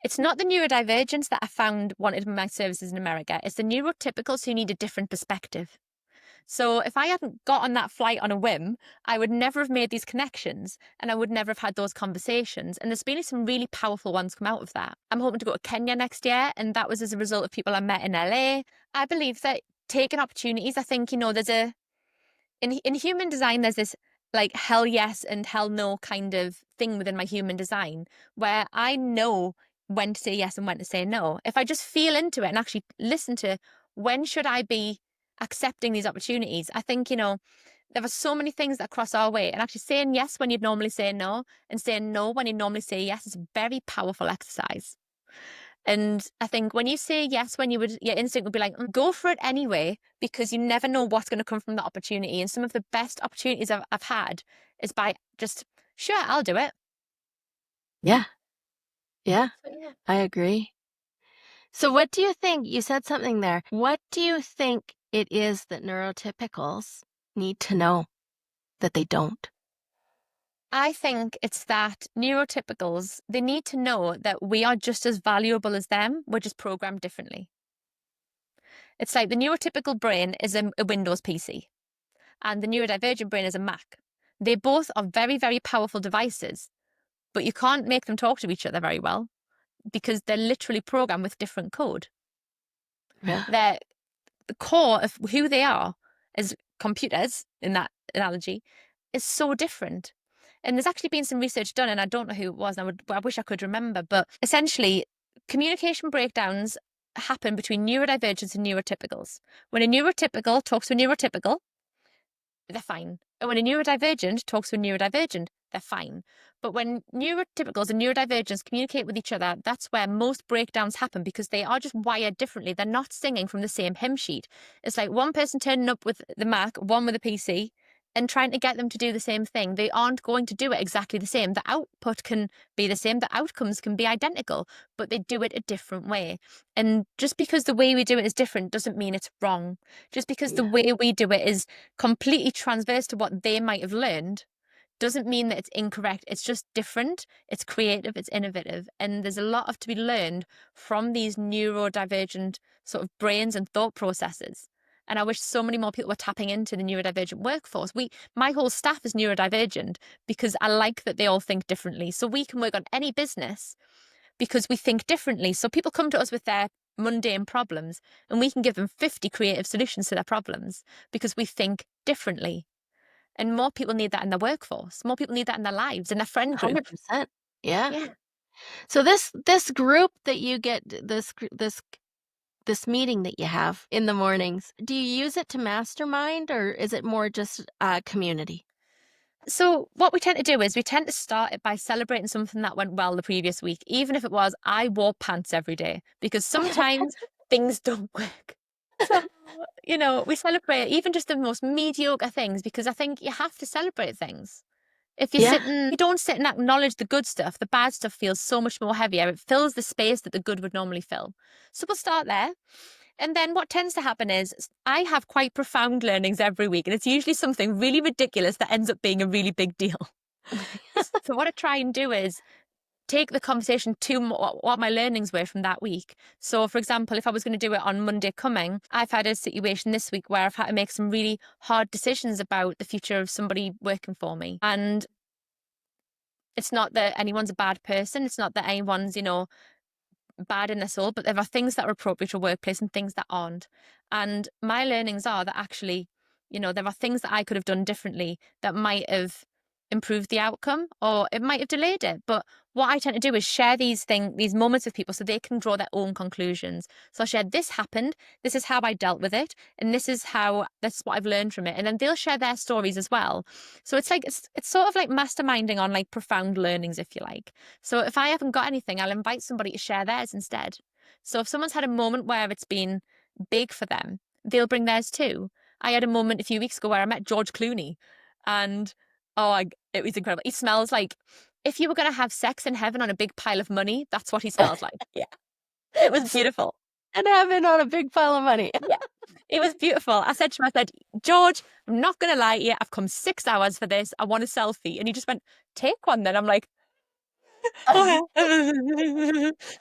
B: it's not the neurodivergence that I found wanted my services in America. It's the neurotypicals who need a different perspective. So if I hadn't got on that flight on a whim, I would never have made these connections and I would never have had those conversations. And there's been some really powerful ones come out of that. I'm hoping to go to Kenya next year. And that was as a result of people I met in LA. I believe that taking opportunities, I think, there's in human design, there's this like hell yes and hell no kind of thing within my human design where I know when to say yes and when to say no. If I just feel into it and actually listen to when should I be accepting these opportunities, I think, there are so many things that cross our way, and actually saying yes when you'd normally say no and saying no when you normally say yes is a very powerful exercise. And I think when you say yes, your instinct would be like, go for it anyway, because you never know what's going to come from that opportunity. And some of the best opportunities I've had is by just, sure, I'll do it.
A: Yeah. I agree. So what do you think? You said something there. What do you think it is that neurotypicals need to know that they don't?
B: I think it's that neurotypicals, they need to know that we are just as valuable as them. We're just programmed differently. It's like the neurotypical brain is a Windows PC and the neurodivergent brain is a Mac. They both are very, very powerful devices, but you can't make them talk to each other very well because they're literally programmed with different code.
A: Yeah.
B: The core of who they are as computers, in that analogy, is so different. And there's actually been some research done, and I don't know who it was, and I wish I could remember, but essentially communication breakdowns happen between neurodivergence and neurotypicals. When a neurotypical talks to a neurotypical, they're fine. And when a neurodivergent talks to a neurodivergent, they're fine. But when neurotypicals and neurodivergents communicate with each other, that's where most breakdowns happen because they are just wired differently. They're not singing from the same hymn sheet. It's like one person turning up with the Mac, one with a PC, and trying to get them to do the same thing. They aren't going to do it exactly the same. The output can be the same. The outcomes can be identical, but they do it a different way. And just because the way we do it is different doesn't mean it's wrong. Just because the way we do it is completely transverse to what they might have learned doesn't mean that it's incorrect. It's just different. It's creative. It's innovative. And there's a lot to be learned from these neurodivergent sort of brains and thought processes. And I wish so many more people were tapping into the neurodivergent workforce. My whole staff is neurodivergent because I like that they all think differently. So we can work on any business because we think differently. So people come to us with their mundane problems and we can give them 50 creative solutions to their problems because we think differently. And more people need that in their workforce. More people need that in their lives, in their friend group.
A: 100%. Yeah. So this group that you get, this this meeting that you have in the mornings, do you use it to mastermind, or is it more just community?
B: So what we tend to do is we tend to start it by celebrating something that went well the previous week, even if it was I wore pants every day, because sometimes things don't work. So, we celebrate even just the most mediocre things, because I think you have to celebrate things. If you don't sit and acknowledge the good stuff, the bad stuff feels so much more heavier. It fills the space that the good would normally fill. So we'll start there. And then what tends to happen is I have quite profound learnings every week, and it's usually something really ridiculous that ends up being a really big deal. So what I try and do is take the conversation to what my learnings were from that week. So, for example, if I was going to do it on Monday coming, I've had a situation this week where I've had to make some really hard decisions about the future of somebody working for me. And it's not that anyone's a bad person. It's not that anyone's, bad in their soul, but there are things that are appropriate to a workplace and things that aren't. And my learnings are that actually, there are things that I could have done differently that might have improved the outcome, or it might have delayed it. But what I tend to do is share these moments with people so they can draw their own conclusions. So I'll share, this happened, this is how I dealt with it, and this is what I've learned from it. And then they'll share their stories as well. So it's like, it's sort of like masterminding on like profound learnings, if you like. So if I haven't got anything, I'll invite somebody to share theirs instead. So if someone's had a moment where it's been big for them, they'll bring theirs too. I had a moment a few weeks ago where I met George Clooney, and it was incredible. He smells like, if you were going to have sex in heaven on a big pile of money, that's what he smells like. Yeah. It was beautiful.
A: And heaven on a big pile of money.
B: Yeah. It was beautiful. I said to him, George, I'm not going to lie to you. I've come 6 hours for this. I want a selfie. And he just went, take one then. I'm like,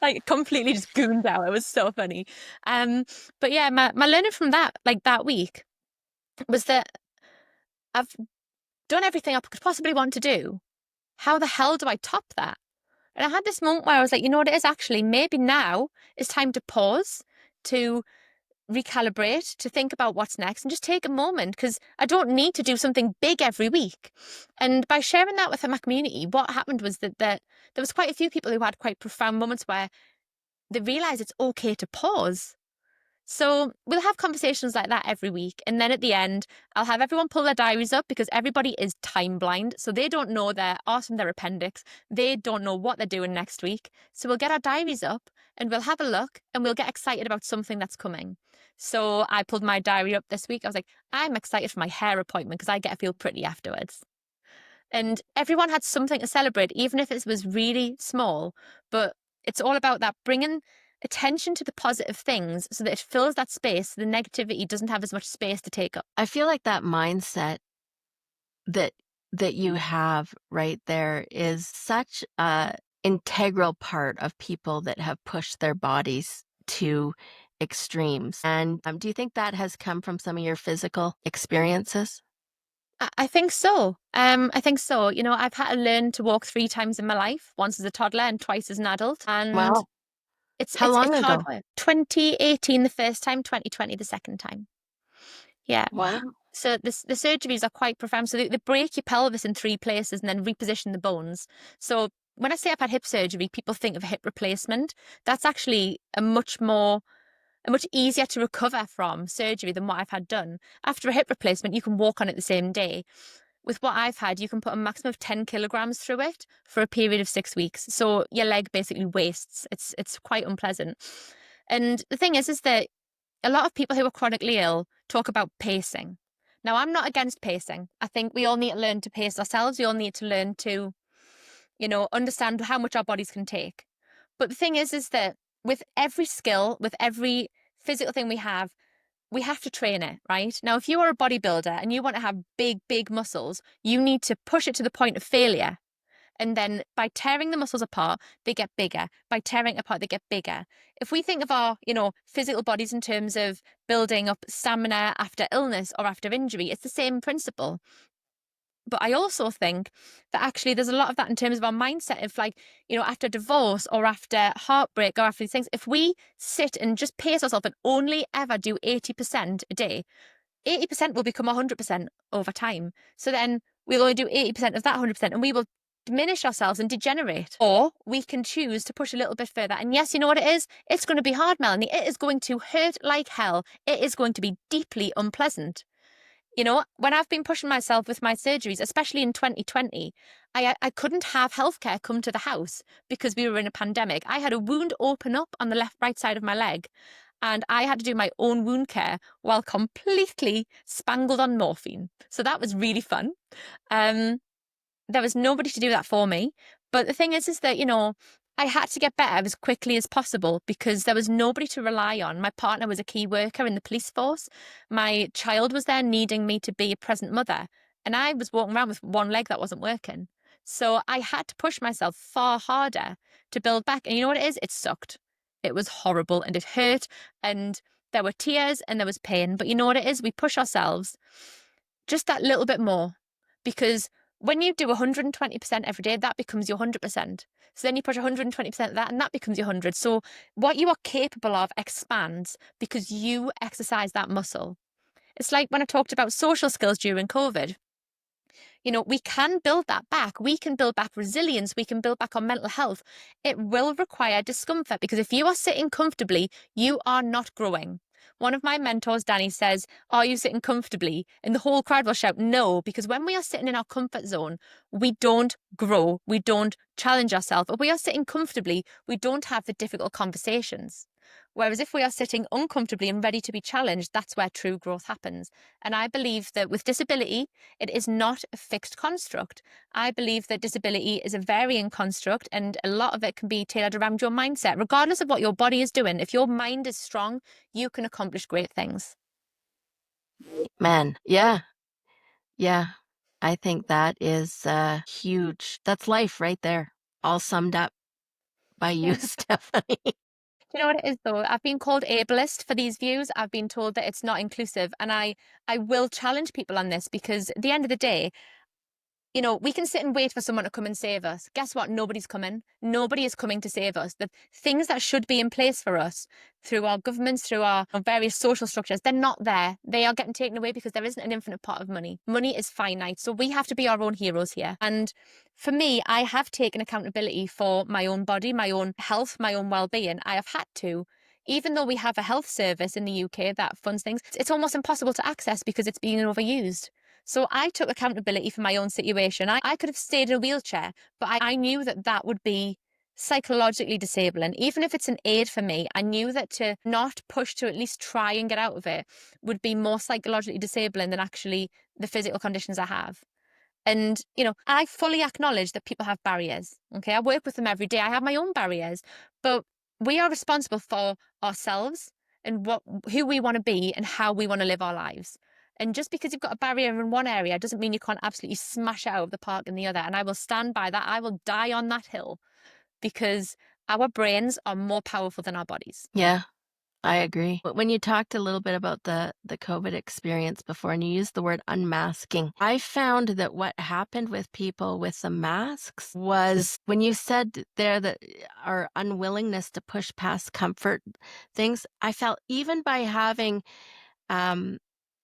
B: like completely just gooned out. It was so funny. But yeah, my learning from that week was that I've done everything I could possibly want to do. How the hell do I top that? And I had this moment where I was like, you know what it is, actually, maybe now it's time to pause, to recalibrate, to think about what's next, and just take a moment, because I don't need to do something big every week. And by sharing that with my community, what happened was that there was quite a few people who had quite profound moments where they realised it's okay to pause. So we'll have conversations like that every week. And then at the end, I'll have everyone pull their diaries up, because everybody is time blind. So they don't know their arse from their appendix. They don't know what they're doing next week. So we'll get our diaries up and we'll have a look and we'll get excited about something that's coming. So I pulled my diary up this week. I was like, I'm excited for my hair appointment because I get to feel pretty afterwards. And everyone had something to celebrate, even if it was really small. But it's all about that, bringing attention to the positive things so that it fills that space, so the negativity doesn't have as much space to take up.
A: I feel like that mindset that you have right there is such a integral part of people that have pushed their bodies to extremes. And do you think that has come from some of your physical experiences?
B: I think so. I think so. I've had to learn to walk 3 times in my life, once as a toddler and twice as an adult. And
A: wow. How long ago?
B: Hard work. 2018 the first time, 2020 the second time. Yeah.
A: Wow.
B: So the surgeries are quite profound. So they break your pelvis in 3 places and then reposition the bones. So when I say I've had hip surgery, people think of a hip replacement. That's actually a much easier to recover from surgery than what I've had done. After a hip replacement, you can walk on it the same day. With what I've had, you can put a maximum of 10 kilograms through it for a period of 6 weeks. So your leg basically wastes. It's quite unpleasant. And the thing is that a lot of people who are chronically ill talk about pacing. Now, I'm not against pacing. I think we all need to learn to pace ourselves. We all need to learn to, understand how much our bodies can take. But the thing is that with every skill, with every physical thing we have to train it, right? Now, if you are a bodybuilder and you want to have big, big muscles, you need to push it to the point of failure. And then by tearing the muscles apart, they get bigger. By tearing it apart, they get bigger. If we think of our, physical bodies in terms of building up stamina after illness or after injury, it's the same principle. But I also think that actually there's a lot of that in terms of our mindset. If after divorce or after heartbreak or after these things, if we sit and just pace ourselves and only ever do 80% a day, 80% will become 100% over time. So then we'll only do 80% of that 100% and we will diminish ourselves and degenerate. Or we can choose to push a little bit further. And yes, you know what it is? It's going to be hard, Melanie. It is going to hurt like hell. It is going to be deeply unpleasant. You know, when I've been pushing myself with my surgeries, especially in 2020, I couldn't have healthcare come to the house because we were in a pandemic. I had a wound open up on the right side of my leg, and I had to do my own wound care while completely spangled on morphine. So that was really fun. There was nobody to do that for me. But the thing is that, you know, I had to get better as quickly as possible because there was nobody to rely on. My partner was a key worker in the police force. My child was there needing me to be a present mother. And I was walking around with one leg that wasn't working. So I had to push myself far harder to build back. And you know what it is? It sucked. It was horrible and it hurt. And there were tears and there was pain. But you know what it is? We push ourselves just that little bit more, because when you do 120% every day, that becomes your 100%. So then you push 120% of that and that becomes your 100. So what you are capable of expands because you exercise that muscle. It's like when I talked about social skills during COVID. You know, we can build that back. We can build back resilience. We can build back our mental health. It will require discomfort because if you are sitting comfortably, you are not growing. One of my mentors, Danny, says, "Are you sitting comfortably?" And the whole crowd will shout, "No," because when we are sitting in our comfort zone, we don't grow. We don't challenge ourselves. If we are sitting comfortably, we don't have the difficult conversations. Whereas if we are sitting uncomfortably and ready to be challenged, that's where true growth happens. And I believe that with disability, it is not a fixed construct. I believe that disability is a varying construct and a lot of it can be tailored around your mindset. Regardless of what your body is doing, if your mind is strong, you can accomplish great things.
A: Man, yeah. Yeah. I think that is huge. That's life right there, all summed up by you, Stephanie.
B: Do you know what it is though? I've been called ableist for these views. I've been told that it's not inclusive. And I will challenge people on this because at the end of the day, you know, we can sit and wait for someone to come and save us. Guess what? Nobody's coming. Nobody is coming to save us. The things that should be in place for us through our governments, through our various social structures, they're not there. They are getting taken away because there isn't an infinite pot of money. Money is finite. So we have to be our own heroes here. And for me, I have taken accountability for my own body, my own health, my own well-being. I have had to. Even though we have a health service in the UK that funds things, it's almost impossible to access because it's being overused. So I took accountability for my own situation. I could have stayed in a wheelchair, but I knew that that would be psychologically disabling. Even if it's an aid for me, I knew that to not push to at least try and get out of it would be more psychologically disabling than actually the physical conditions I have. And, you know, I fully acknowledge that people have barriers. Okay, I work with them every day. I have my own barriers, but we are responsible for ourselves and who we want to be and how we want to live our lives. And just because you've got a barrier in one area doesn't mean you can't absolutely smash it out of the park in the other. And I will stand by that. I will die on that hill because our brains are more powerful than our bodies.
A: Yeah, I agree. But when you talked a little bit about the COVID experience before and you used the word unmasking, I found that what happened with people with the masks was when you said there that our unwillingness to push past comfort things, I felt even by having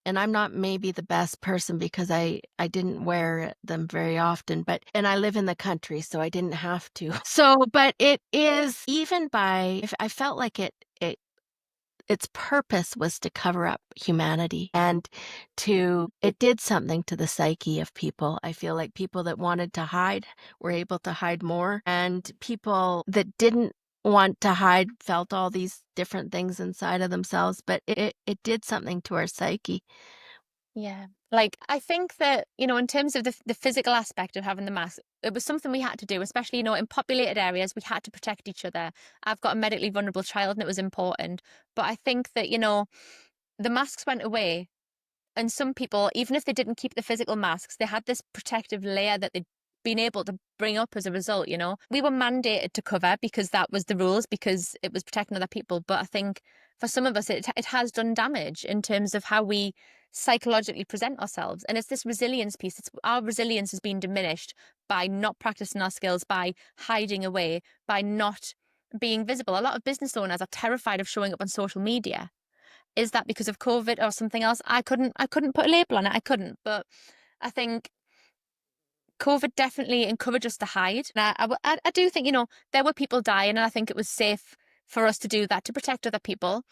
A: and I'm not maybe the best person because I didn't wear them very often, and I live in the country, so I didn't have to. So, but it is even by, if I felt like its purpose was to cover up humanity and it did something to the psyche of people. I feel like people that wanted to hide were able to hide more, and people that didn't want to hide felt all these different things inside of themselves, but it did something to our psyche.
B: Yeah. Like, I think that, you know, in terms of the physical aspect of having the mask, it was something we had to do, especially, you know, in populated areas, we had to protect each other. I've got a medically vulnerable child and it was important. But I think that, you know, the masks went away and some people, even if they didn't keep the physical masks, they had this protective layer that they'd been able to bring up as a result, you know. We were mandated to cover because that was the rules, because it was protecting other people. But I think for some of us, it has done damage in terms of how we psychologically present ourselves. And it's this resilience piece. Our resilience has been diminished by not practicing our skills, by hiding away, by not being visible. A lot of business owners are terrified of showing up on social media. Is that because of COVID or something else? I couldn't put a label on it. I couldn't. But I think COVID definitely encouraged us to hide. And I do think, there were people dying, and I think it was safe for us to do that to protect other people.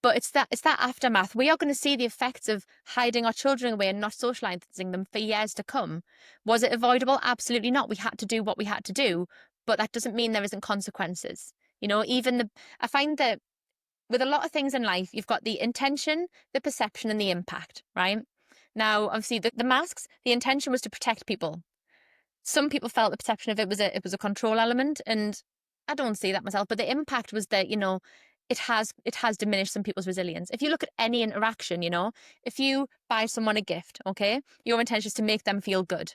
B: But it's that aftermath. We are going to see the effects of hiding our children away and not socializing them for years to come. Was it avoidable? Absolutely not. We had to do what we had to do, but that doesn't mean there isn't consequences. I find that with a lot of things in life, you've got the intention, the perception, and the impact, right? Now, obviously, the masks, the intention was to protect people. Some people felt the perception of it was a control element, and I don't see that myself. But the impact was that it has diminished some people's resilience. If you look at any interaction, if you buy someone a gift, okay, your intention is to make them feel good.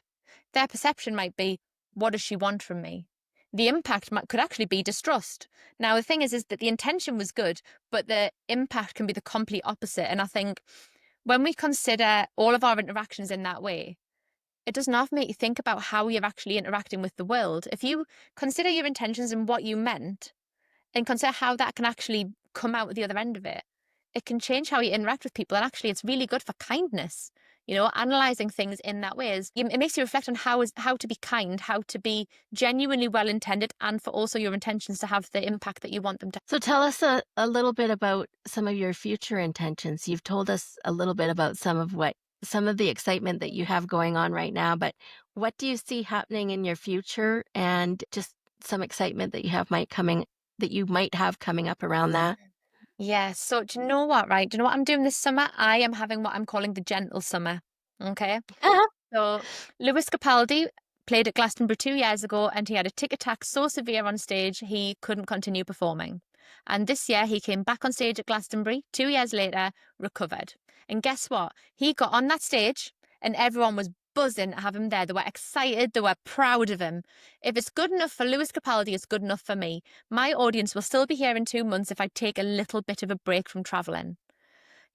B: Their perception might be, what does she want from me? The impact could actually be distrust. Now, the thing is that the intention was good, but the impact can be the complete opposite. And I think when we consider all of our interactions in that way, it does not make you think about how you're actually interacting with the world. If you consider your intentions and what you meant, and consider how that can actually come out at the other end of it, it can change how you interact with people. And actually, it's really good for kindness. Analyzing things in that way it makes you reflect on how to be kind, how to be genuinely well intended, and for also your intentions to have the impact that you want them to.
A: So tell us a little bit about some of your future intentions. You've told us a little bit about some of the excitement that you have going on right now, but what do you see happening in your future, and just some excitement that you might have coming up around that?
B: Yeah. So do you know what, right? Do you know what I'm doing this summer? I am having what I'm calling the gentle summer. Okay.
A: Uh-huh.
B: So Lewis Capaldi played at Glastonbury 2 years ago, and he had a tic attack so severe on stage he couldn't continue performing. And this year he came back on stage at Glastonbury 2 years later, recovered. And guess what? He got on that stage and everyone was buzzing to have him there. They were excited. They were proud of him. If it's good enough for Lewis Capaldi, it's good enough for me. My audience will still be here in 2 months if I take a little bit of a break from traveling.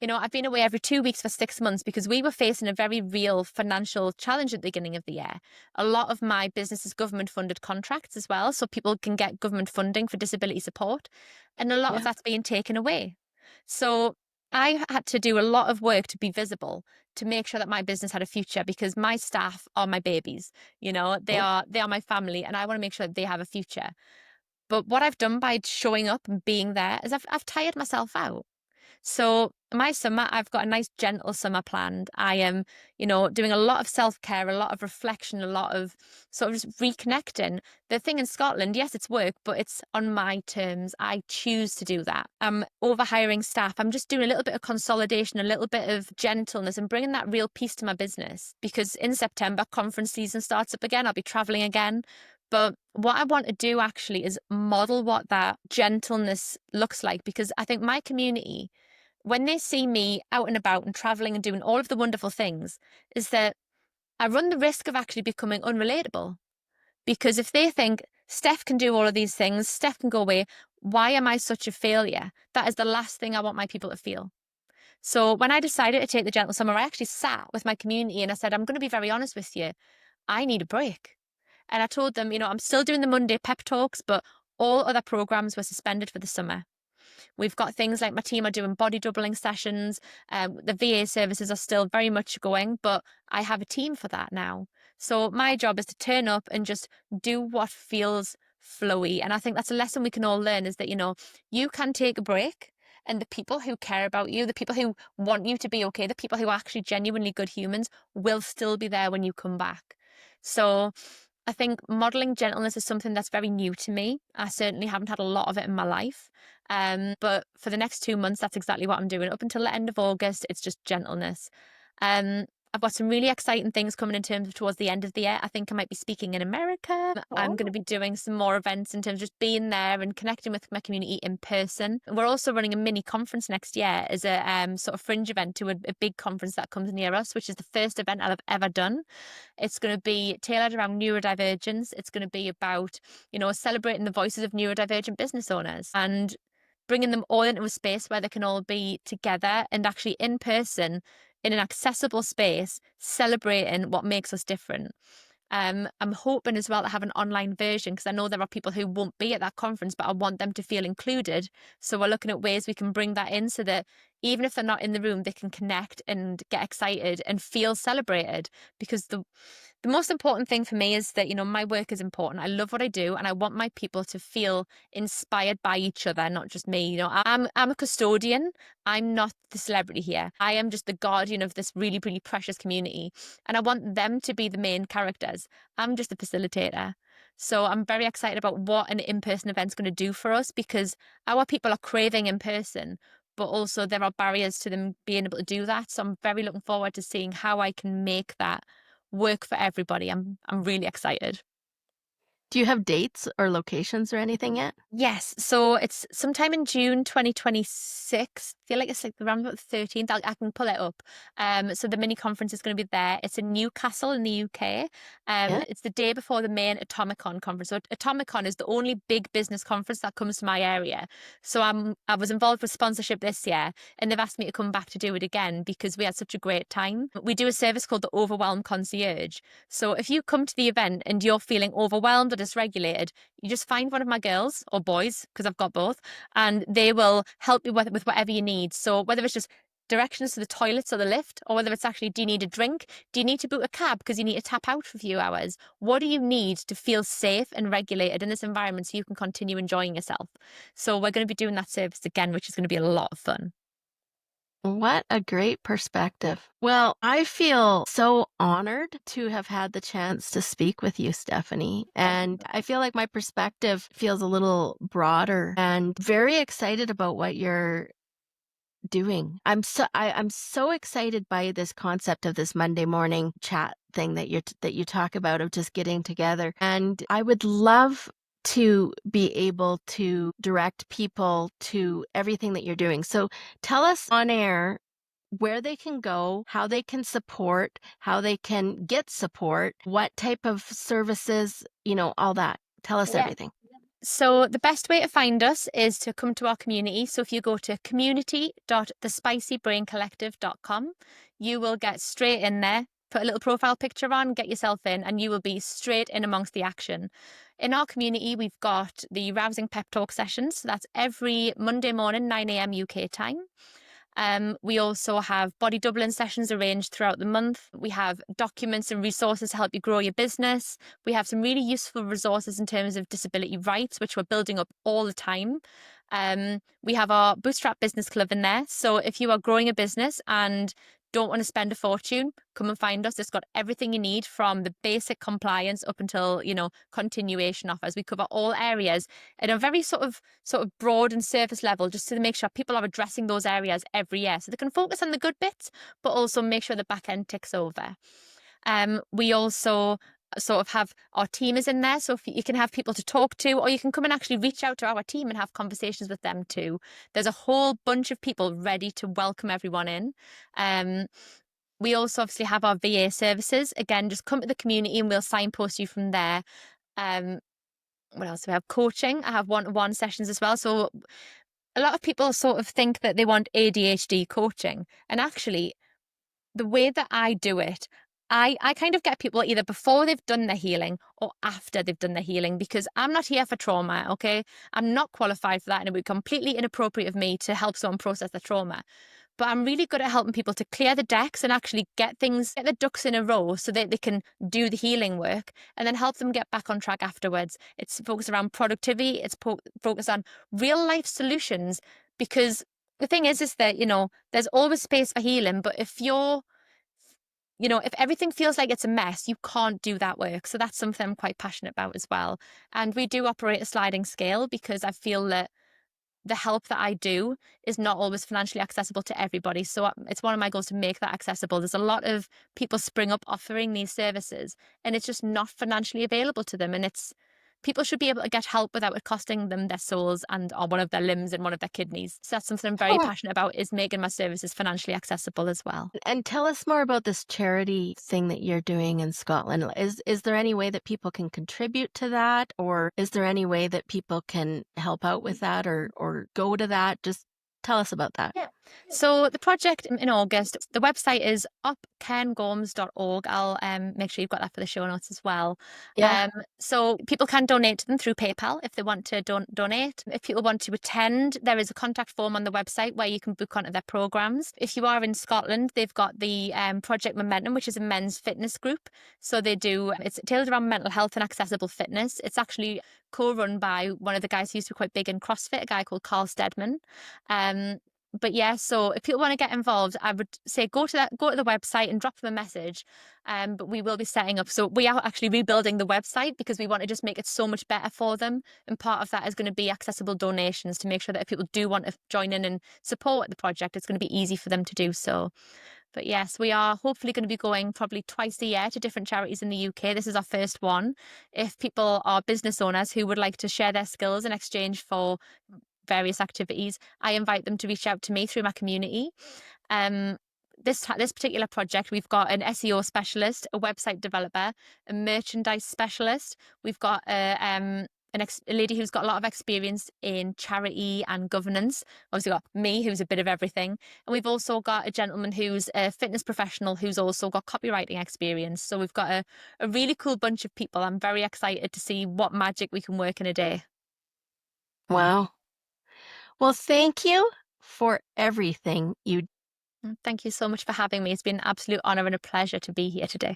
B: I've been away every 2 weeks for 6 months because we were facing a very real financial challenge at the beginning of the year. A lot of my business is government funded contracts as well, so people can get government funding for disability support. And a lot of that's being taken away. So I had to do a lot of work to be visible, to make sure that my business had a future, because my staff are my babies. They are my family, and I want to make sure that they have a future. But what I've done by showing up and being there is I've tired myself out. So my summer, I've got a nice gentle summer planned. I am, doing a lot of self-care, a lot of reflection, a lot of sort of just reconnecting. The thing in Scotland, yes, it's work, but it's on my terms. I choose to do that. I'm overhiring staff. I'm just doing a little bit of consolidation, a little bit of gentleness, and bringing that real peace to my business. Because in September, conference season starts up again. I'll be traveling again. But what I want to do actually is model what that gentleness looks like, because I think my community, when they see me out and about and traveling and doing all of the wonderful things, is that I run the risk of actually becoming unrelatable. Because if they think Steph can do all of these things, Steph can go away, why am I such a failure? That is the last thing I want my people to feel. So when I decided to take the gentle summer, I actually sat with my community and I said, I'm going to be very honest with you. I need a break. And I told them, I'm still doing the Monday pep talks, but all other programs were suspended for the summer. We've got things like my team are doing body doubling sessions. The VA services are still very much going, but I have a team for that now. So my job is to turn up and just do what feels flowy. And I think that's a lesson we can all learn, is that, you can take a break, and the people who care about you, the people who want you to be okay, the people who are actually genuinely good humans will still be there when you come back. So I think modeling gentleness is something that's very new to me. I certainly haven't had a lot of it in my life. But for the next 2 months, that's exactly what I'm doing. Up until the end of August, it's just gentleness. I've got some really exciting things coming in terms of towards the end of the year. I think I might be speaking in America. I'm going to be doing some more events in terms of just being there and connecting with my community in person. We're also running a mini conference next year as a sort of fringe event to a big conference that comes near us, which is the first event I'll have ever done. It's going to be tailored around neurodivergence. It's going to be about, celebrating the voices of neurodivergent business owners and bringing them all into a space where they can all be together and actually in person, in an accessible space, celebrating what makes us different. I'm hoping as well to have an online version, because I know there are people who won't be at that conference, but I want them to feel included. So we're looking at ways we can bring that in so that even if they're not in the room, they can connect and get excited and feel celebrated. Because the most important thing for me is that, you know, my work is important. I love what I do, and I want my people to feel inspired by each other, not just me. You know, I'm a custodian. I'm not the celebrity here. I am just the guardian of this really, really precious community. And I want them to be the main characters. I'm just a facilitator. So I'm very excited about what an in-person event's going to do for us, because our people are craving in person, but also there are barriers to them being able to do that. So I'm very looking forward to seeing how I can make that work for everybody. I'm really excited.
A: Do you have dates or locations or anything yet?
B: Yes, so it's sometime in June 2026. I feel like it's like around about the 13th. I can pull it up. So the mini conference is going to be there. It's in Newcastle in the UK.
A: Yeah.
B: It's the day before the main Atomicon conference. So Atomicon is the only big business conference that comes to my area. So I was involved with sponsorship this year, and they've asked me to come back to do it again because we had such a great time. We do a service called the Overwhelm Concierge. So if you come to the event and you're feeling overwhelmed or dysregulated, you just find one of my girls or boys, because I've got both, and they will help you with whatever you need. So whether it's just directions to the toilets or the lift, or whether it's actually, do you need a drink? Do you need to book a cab because you need to tap out for a few hours? What do you need to feel safe and regulated in this environment so you can continue enjoying yourself? So we're going to be doing that service again, which is going to be a lot of fun.
A: What a great perspective. Well, I feel so honored to have had the chance to speak with you, Stephanie. And I feel like my perspective feels a little broader, and very excited about what you're doing. I'm so excited by this concept of this Monday morning chat thing that you talk about, of just getting together. And I would love to be able to direct people to everything that you're doing. So tell us on air where they can go, how they can support, how they can get support, what type of services, all that. Tell us
B: Yeah.
A: everything.
B: So the best way to find us is to come to our community. So if you go to community.thespicybraincollective.com, you will get straight in there, put a little profile picture on, get yourself in, and you will be straight in amongst the action. In our community, we've got the Rousing Pep Talk sessions. So that's every Monday morning, 9 a.m. UK time. We also have body doubling sessions arranged throughout the month. We have documents and resources to help you grow your business. We have some really useful resources in terms of disability rights, which we're building up all the time. We have our Bootstrap Business Club in there. So if you are growing a business and don't want to spend a fortune, come and find us. It's got everything you need, from the basic compliance up until, continuation offers. We cover all areas at a very sort of broad and surface level, just to make sure people are addressing those areas every year, so they can focus on the good bits, but also make sure the back end ticks over. We also sort of have our team is in there, so if you can have people to talk to, or you can come and actually reach out to our team and have conversations with them too. There's a whole bunch of people ready to welcome everyone in. We also obviously have our VA services. Again, just come to the community and we'll signpost you from there. What else do we have? Coaching. I have one-to-one sessions as well. So a lot of people sort of think that they want ADHD coaching, and actually the way that I do it, I kind of get people either before they've done their healing or after they've done their healing, because I'm not here for trauma, okay? I'm not qualified for that, and it would be completely inappropriate of me to help someone process their trauma. But I'm really good at helping people to clear the decks and actually get the ducks in a row so that they can do the healing work, and then help them get back on track afterwards. It's focused around productivity. It's focused on real life solutions, because the thing is that, there's always space for healing, but if everything feels like it's a mess, you can't do that work. So that's something I'm quite passionate about as well. And we do operate a sliding scale, because I feel that the help that I do is not always financially accessible to everybody. So it's one of my goals to make that accessible. There's a lot of people spring up offering these services, and it's just not financially available to them. And people should be able to get help without it costing them their souls or one of their limbs and one of their kidneys. So that's something I'm very passionate about, is making my services financially accessible as well.
A: And tell us more about this charity thing that you're doing in Scotland. Is there any way that people can contribute to that, or is there any way that people can help out with that, or go to that? Just Tell us about that.
B: Yeah. So the project in August, the website is upcairngorms.org. I'll make sure you've got that for the show notes as well.
A: Yeah.
B: So people can donate to them through PayPal if they want to donate. If people want to attend, there is a contact form on the website where you can book onto their programs. If you are in Scotland, they've got the Project Momentum, which is a men's fitness group. So it's tailored around mental health and accessible fitness. It's actually co-run by one of the guys who used to be quite big in CrossFit, a guy called Carl Steadman. But yeah, so if people want to get involved, I would say go to the website and drop them a message. But we will be setting up. So we are actually rebuilding the website because we want to just make it so much better for them. And part of that is going to be accessible donations to make sure that if people do want to join in and support the project, it's going to be easy for them to do so. But yes, we are hopefully going to be going probably twice a year to different charities in the UK. This is our first one. If people are business owners who would like to share their skills in exchange for various activities, I invite them to reach out to me through my community. This particular project, we've got an SEO specialist, a website developer, a merchandise specialist. We've got a lady who's got a lot of experience in charity and governance. Obviously got me, who's a bit of everything. And we've also got a gentleman who's a fitness professional who's also got copywriting experience. So we've got a really cool bunch of people. I'm very excited to see what magic we can work in a day.
A: Wow. Well, thank you for everything you.
B: Thank you so much for having me. It's been an absolute honor and a pleasure to be here today.